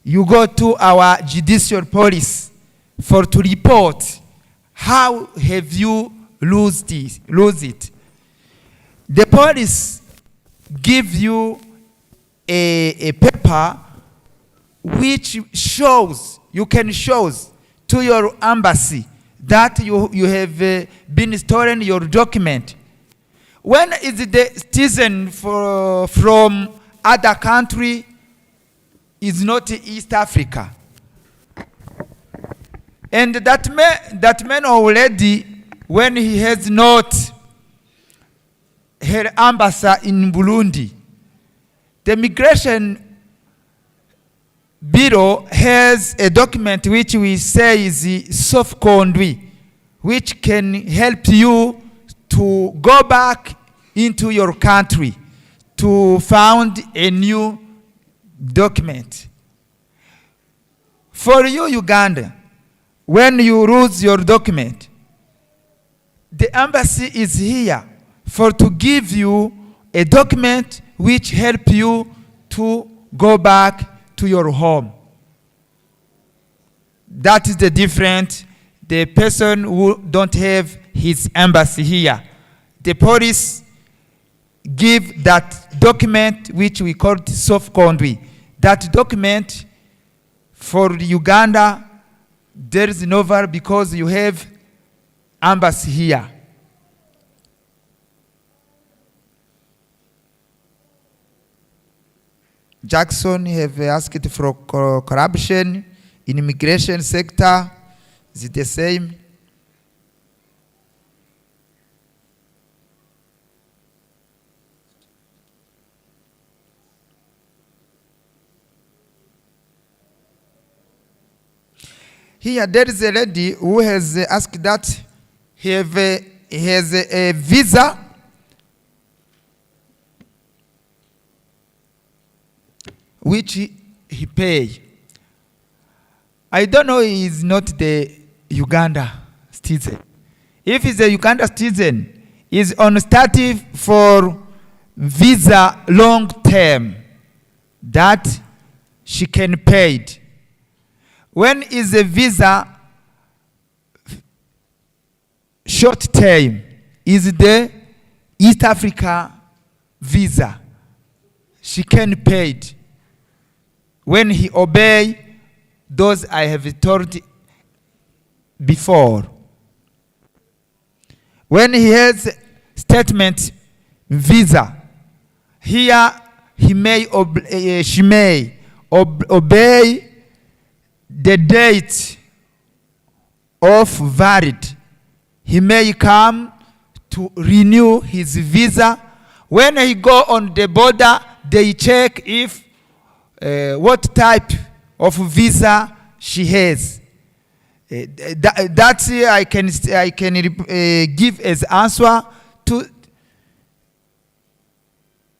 you go to our judicial police to report how have you lose it. The police give you a paper which shows, you can show to your embassy that you have been stolen your document. When is the citizen from other country is not East Africa? And that man already, when he has not her embassy in Burundi, the Migration Bureau has a document which we say is soft conduit, which can help you to go back into your country to found a new document. For you, Uganda, when you lose your document, the embassy is here to give you a document which help you to go back to your home. That is the difference. The person who don't have his embassy here, the police give that document which we call soft conduit. That document for Uganda, there is no value because you have embassy here. Jackson have asked for corruption in immigration sector. Is it the same? Here there is a lady who has asked that he has a visa which he pay. I don't know, he is not the Uganda citizen. If he's a Uganda citizen, he's on status for visa long term that she can pay it. When is a visa short term is the East Africa visa. She can pay it. When he obey those I have told before. When he has statement visa, here he may she may obey the date of valid. He may come to renew his visa. When he go on the border, they check if what type of visa she has. That's I can give as answer to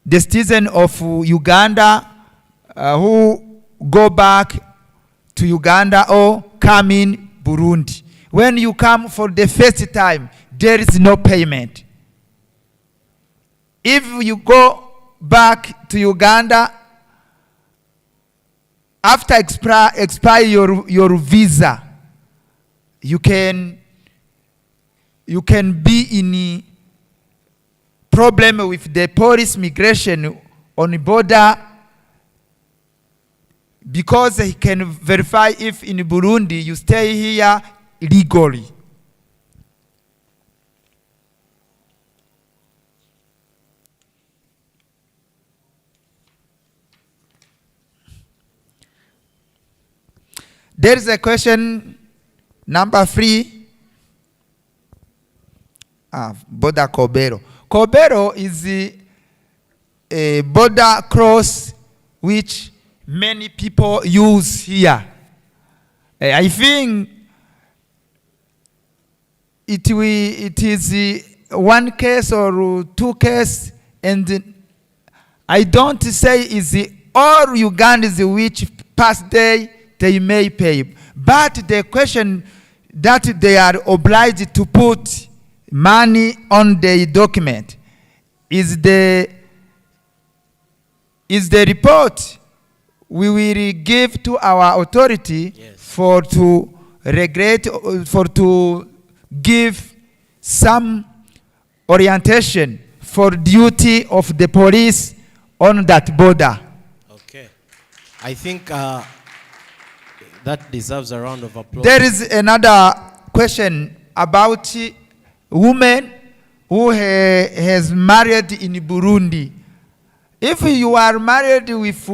the citizen of Uganda who go back to Uganda or come in Burundi. When you come for the first time, there is no payment. If you go back to Uganda, after expire your visa, you can be in problem with the police migration on the border because he can verify if in Burundi you stay here illegally. There is a question number 3. Border Kobero. Kobero is a border cross which many people use here. I think it is one case or 2 cases, and I don't say is all Ugandans which past day they may pay. But the question that they are obliged to put money on the document is the report we will give to our authority for to give some orientation for duty of the police on that border.
Okay. I think that deserves a round of applause.
There is another question about women who has married in Burundi. If you are married with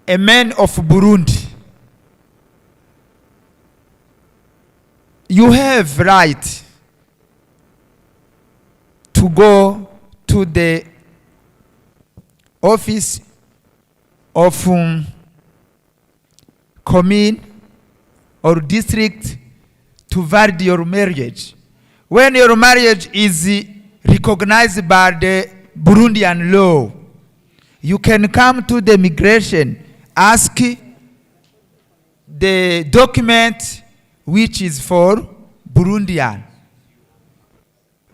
a man of Burundi, you have right to go to the office of commune or district to validate your marriage. When your marriage is recognized by the Burundian law, you can come to the migration, ask the document which is for Burundian.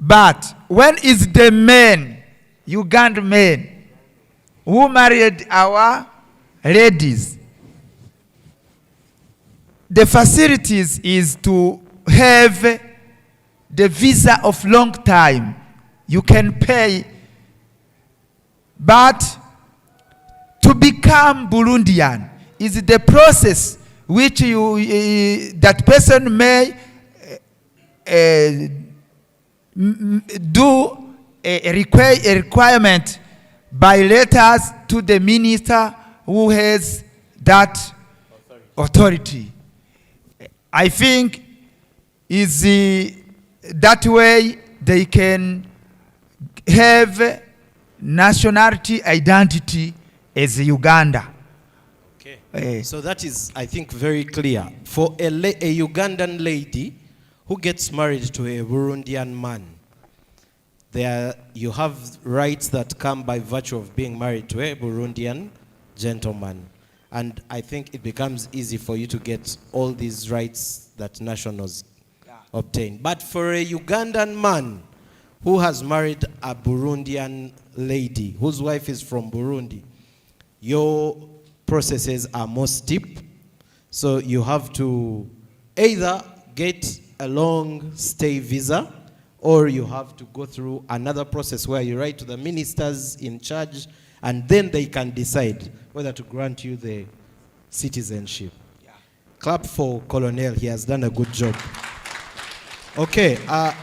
But when is the man, Ugandan man, who married our ladies, the facilities is to have the visa of long time. You can pay, but to become Burundian is the process which that person may do a requirement by letters to the minister who has that authority. I think is that way they can have nationality identity as Uganda.
Okay. So that is, I think, very clear. For a Ugandan lady who gets married to a Burundian man, you have rights that come by virtue of being married to a Burundian gentleman. And I think it becomes easy for you to get all these rights that nationals obtained. But for a Ugandan man who has married a Burundian lady whose wife is from Burundi, your processes are more steep. So you have to either get a long stay visa, or you have to go through another process where you write to the ministers in charge, and then they can decide whether to grant you the citizenship. Clap for Colonel, he has done a good job. Okay,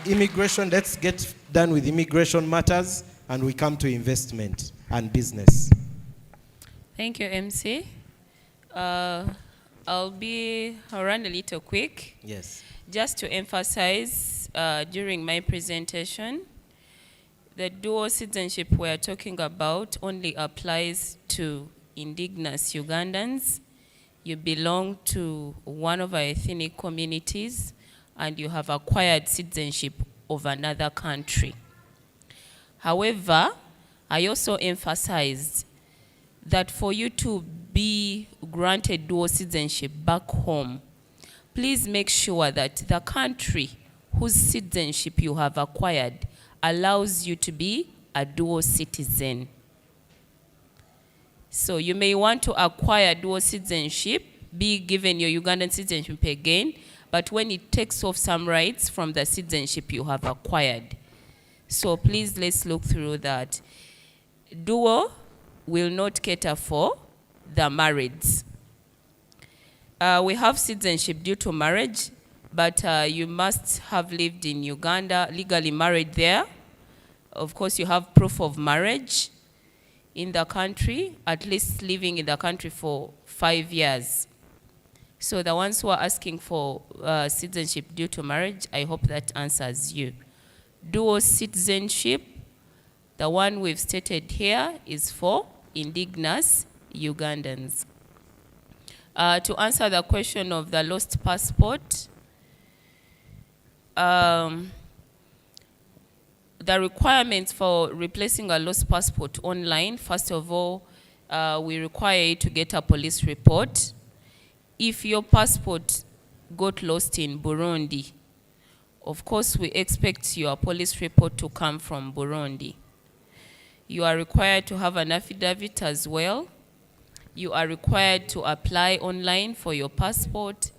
immigration, let's get done with immigration matters, and we come to investment and business.
Thank you, MC. I'll run a little quick.
Yes.
Just to emphasize during my presentation, the dual citizenship we're talking about only applies to indigenous Ugandans. You belong to one of our ethnic communities and you have acquired citizenship of another country. However, I also emphasized that for you to be granted dual citizenship back home, please make sure that the country whose citizenship you have acquired allows you to be a dual citizen. So you may want to acquire dual citizenship, be given your Ugandan citizenship again, but when it takes off some rights from the citizenship you have acquired. So please, let's look through that. Dual will not cater for the marrieds. We have citizenship due to marriage, but you must have lived in Uganda, legally married there. Of course, you have proof of marriage in the country, at least living in the country for 5 years. So the ones who are asking for citizenship due to marriage, I hope that answers you. Dual citizenship, the one we've stated here, is for indigenous Ugandans. To answer the question of the lost passport, the requirements for replacing a lost passport online, first of all, we require you to get a police report. If your passport got lost in Burundi, of course we expect your police report to come from Burundi. You are required to have an affidavit as well. You are required to apply online for your passport.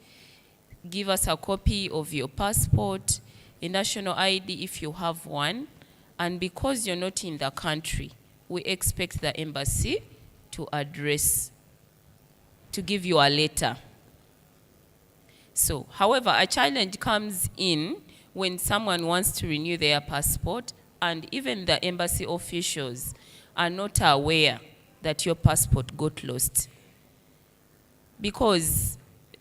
Give us a copy of your passport, a national ID if you have one. And because you're not in the country, we expect the embassy to give you a letter. So, however, a challenge comes in when someone wants to renew their passport and even the embassy officials are not aware that your passport got lost. Because,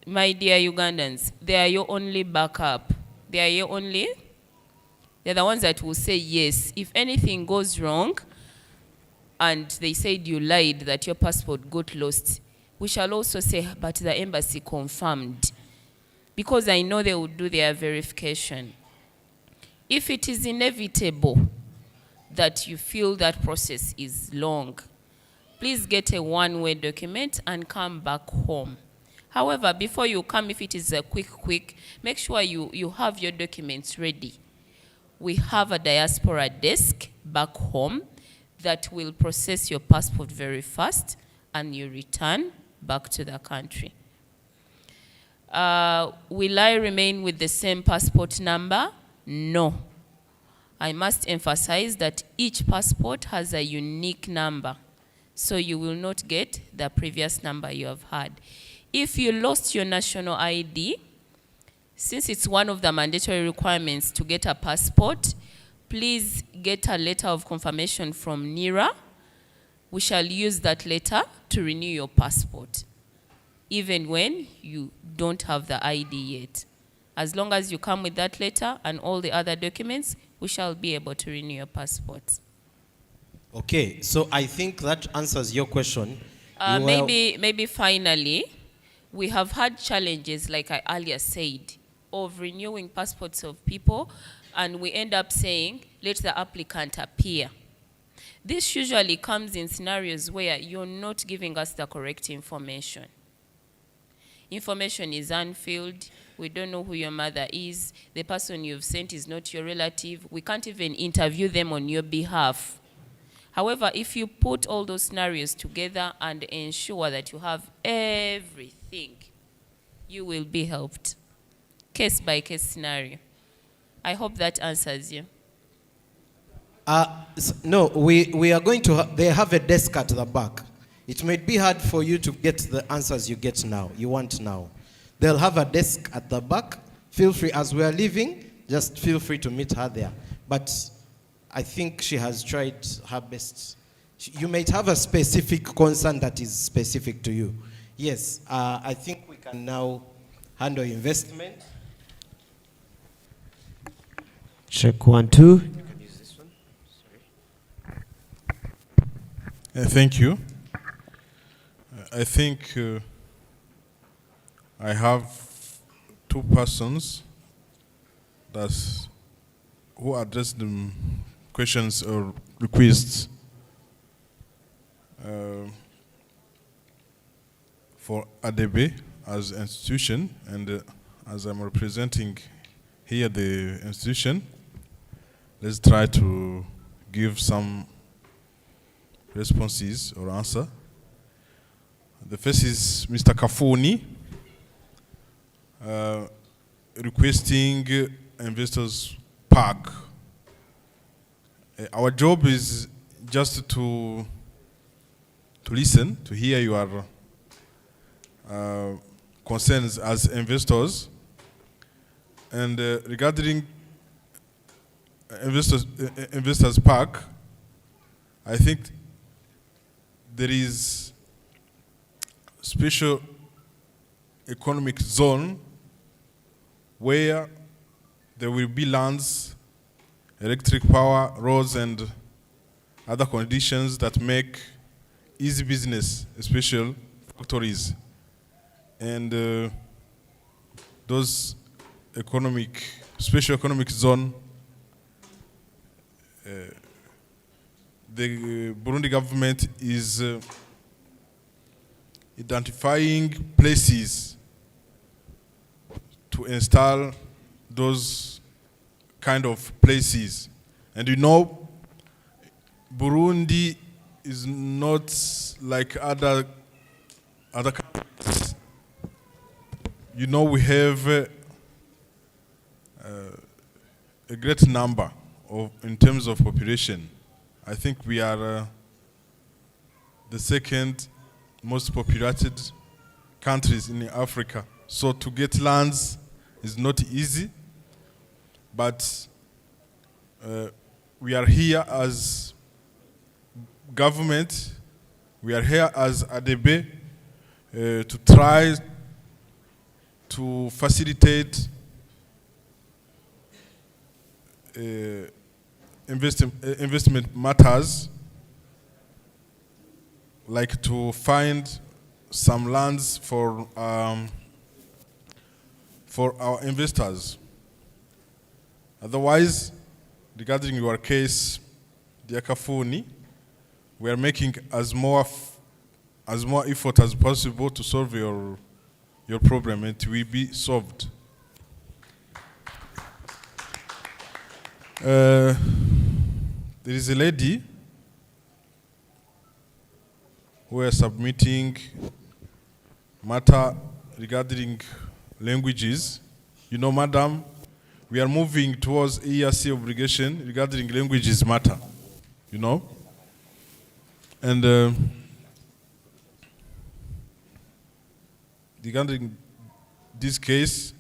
my dear Ugandans, they are your only backup. They're the ones that will say yes. If anything goes wrong and they said you lied that your passport got lost, we shall also say, but the embassy confirmed. Because I know they will do their verification. If it is inevitable that you feel that process is long, please get a one-way document and come back home. However, before you come, if it is a quick, make sure you have your documents ready. We have a diaspora desk back home that will process your passport very fast and you return back to the country. Will I remain with the same passport number? No. I must emphasize that each passport has a unique number, so you will not get the previous number you have had. If you lost your national ID, since it's one of the mandatory requirements to get a passport, please get a letter of confirmation from NIRA. We shall use that letter to renew your passport, even when you don't have the ID yet. As long as you come with that letter and all the other documents, we shall be able to renew your passport.
Okay, so I think that answers your question.
Maybe finally, we have had challenges, like I earlier said, of renewing passports of people, and we end up saying, let the applicant appear. This usually comes in scenarios where you're not giving us the correct information. information is unfilled, we don't know who your mother is, the person you've sent is not your relative, we can't even interview them on your behalf. However, if you put all those scenarios together and ensure that you have everything, you will be helped. Case by case scenario. I hope that answers you.
No, we are going to, they have a desk at the back. It might be hard for you to get the answers you want now. They'll have a desk at the back. Feel free, as we are leaving, just feel free to meet her there. But I think she has tried her best. You might have a specific concern that is specific to you. Yes, I think we can now handle investment.
Check 1, 2. You can use this one. Sorry.
Thank you. I think I have two persons who addressed the questions or requests for ADB as institution, and as I'm representing here the institution, let's try to give some responses or answer. The first is Mr. Kafuni requesting investors park. Our job is just to listen, to hear your concerns as investors. And regarding investors park, I think there is special economic zone where there will be lands, electric power, roads, and other conditions that make easy business, especially factories. And those special economic zone, the Burundi government is identifying places to install those kind of places. And you know, Burundi is not like other countries. You know, we have a great number in terms of population. I think we are the second most populated countries in Africa. So to get lands is not easy, but we are here as government, we are here as ADB to try to facilitate investment matters, like to find some lands for our investors. Otherwise, regarding your case, dear Kafuni, we are making as more effort as possible to solve your problem, and it will be solved. There is a lady who is submitting matter regarding languages. You know, madam, we are moving towards ERC obligation regarding languages matter, you know. And regarding this case,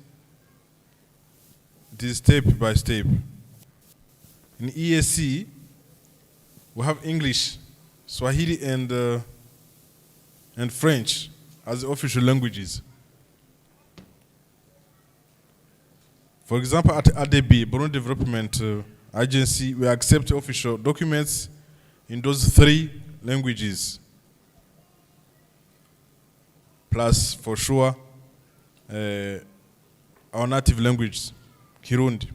it is step by step. In EAC, we have English, Swahili, and French as official languages. For example, at ADB, Burundi Development Agency, we accept official documents in those 3 languages. Plus, for sure, our native language, Kirundi.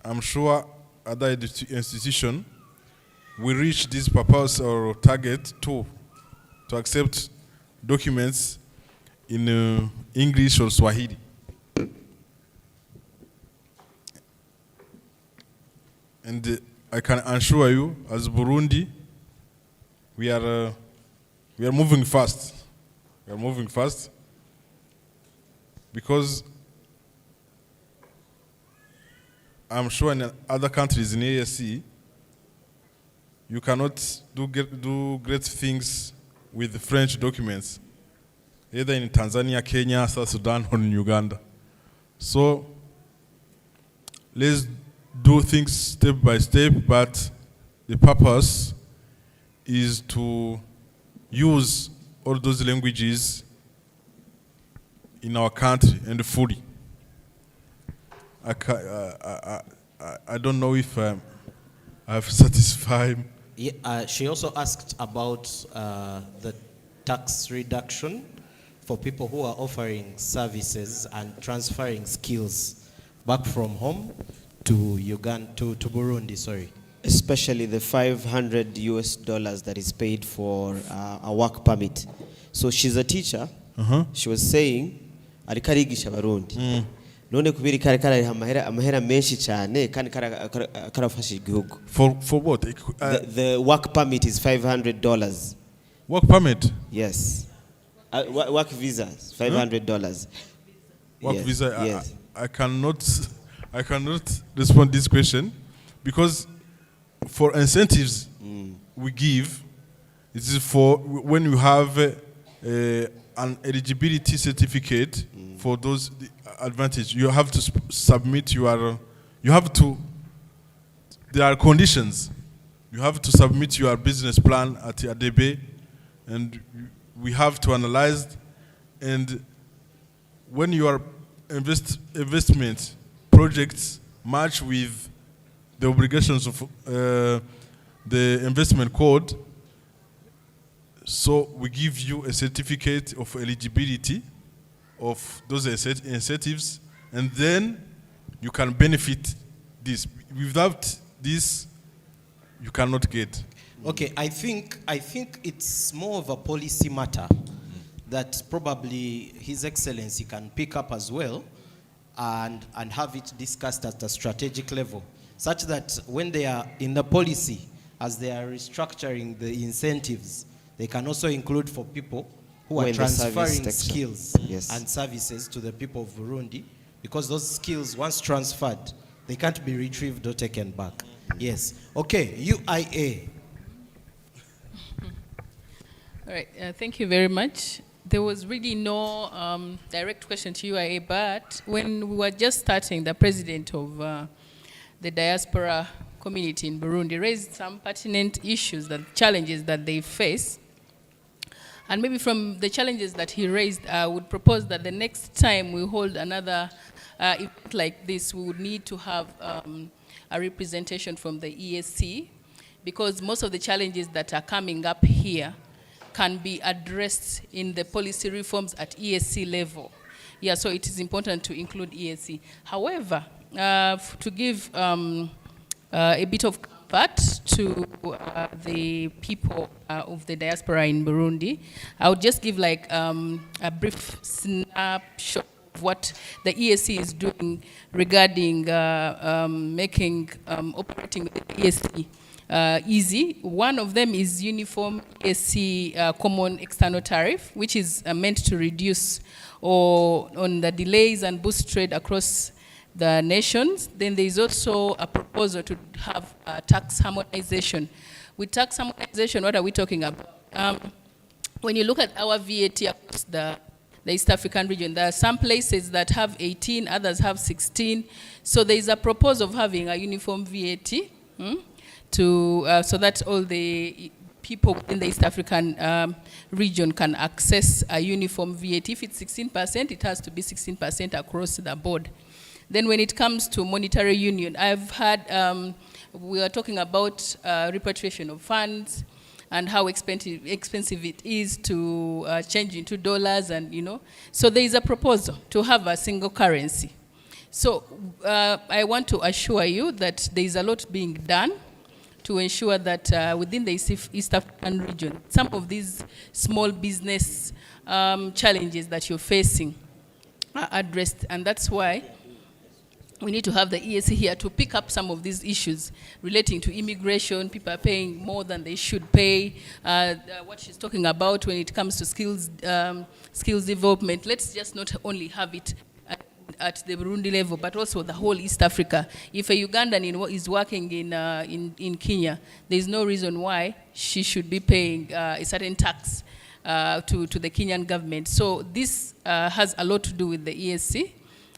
I'm sure other institutions will reach this purpose or target to accept documents in English or Swahili. And I can assure you, as Burundi, we are moving fast. We are moving fast because I'm sure in other countries in ASC, you cannot do great things with French documents, either in Tanzania, Kenya, South Sudan, or in Uganda. So let's do things step by step, but the purpose is to use all those languages in our country and fully. I don't know if I've satisfied.
Yeah, she also asked about the tax reduction for people who are offering services and transferring skills back from home to Uganda, to Burundi, sorry.
Especially the $500 that is paid for a work permit. So she's a teacher. She was saying, arikarigisha Barundi. None kubiri kare amahera menshi cyane kandi karafasha igihugu.
For what?
The work permit is $500.
Work permit?
Yes. Work visa, $500.
Work
yes.
visa.
Yes.
I cannot respond to this question because for incentives we give, it is for when you have an eligibility certificate for those advantage. You have to submit there are conditions. You have to submit your business plan at ADB, and we have to analyze. And when your investment projects match with the obligations of the investment code, so we give you a certificate of eligibility of those incentives, and then you can benefit this. Without this, you cannot get.
Okay, I think it's more of a policy matter that probably His Excellency can pick up as well and have it discussed at a strategic level, such that when they are in the policy, as they are restructuring the incentives, they can also include for people who are transferring skills and services to the people of Burundi, because those skills, once transferred, they can't be retrieved or taken back. Yes. Okay, UIA.
All right, thank you very much. There was really no direct question to UIA, but when we were just starting, the president of the Diaspora community in Burundi raised some pertinent issues, challenges that they face. And maybe from the challenges that he raised, I would propose that the next time we hold another event like this, we would need to have a representation from the ESC, because most of the challenges that are coming up here can be addressed in the policy reforms at ESC level. Yeah, so it is important to include ESC. However, to give a bit of comfort to the people of the diaspora in Burundi, I would just give like a brief snapshot of what the ESC is doing regarding making operating with the ESC easy. One of them is uniform ESC common external tariff, which is meant to reduce on the delays and boost trade across the nations. Then there is also a proposal to have tax harmonization. With tax harmonization, what are we talking about? When you look at our VAT across the East African region, there are some places that have 18, others have 16. So there is a proposal of having a uniform VAT so that all the people in the East African region can access a uniform VAT. If it's 16%, it has to be 16% across the board. Then when it comes to monetary union, I've had, we are talking about repatriation of funds and how expensive it is to change into dollars, and So there is a proposal to have a single currency. So I want to assure you that there is a lot being done to ensure that within the East African region, some of these small business challenges that you're facing are addressed. And that's why we need to have the EAC here to pick up some of these issues relating to immigration. People are paying more than they should pay. What she's talking about when it comes to skills development, let's just not only have it at the Burundi level, but also the whole East Africa. If a Ugandan is working in Kenya, there's no reason why she should be paying a certain tax to the Kenyan government. So this has a lot to do with the EAC,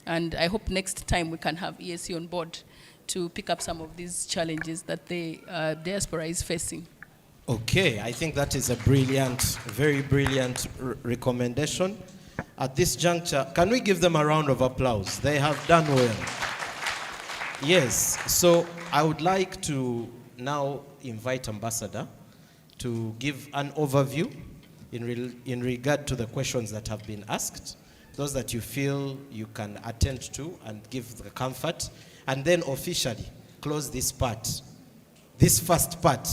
and I hope next time we can have EAC on board to pick up some of these challenges that the diaspora is facing.
Okay, I think that is a brilliant, very brilliant recommendation. At this juncture, can we give them a round of applause? They have done well. Yes, so I would like to now invite Ambassador to give an overview in regard to the questions that have been asked, those that you feel you can attend to and give the comfort, and then officially close this part, this first part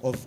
of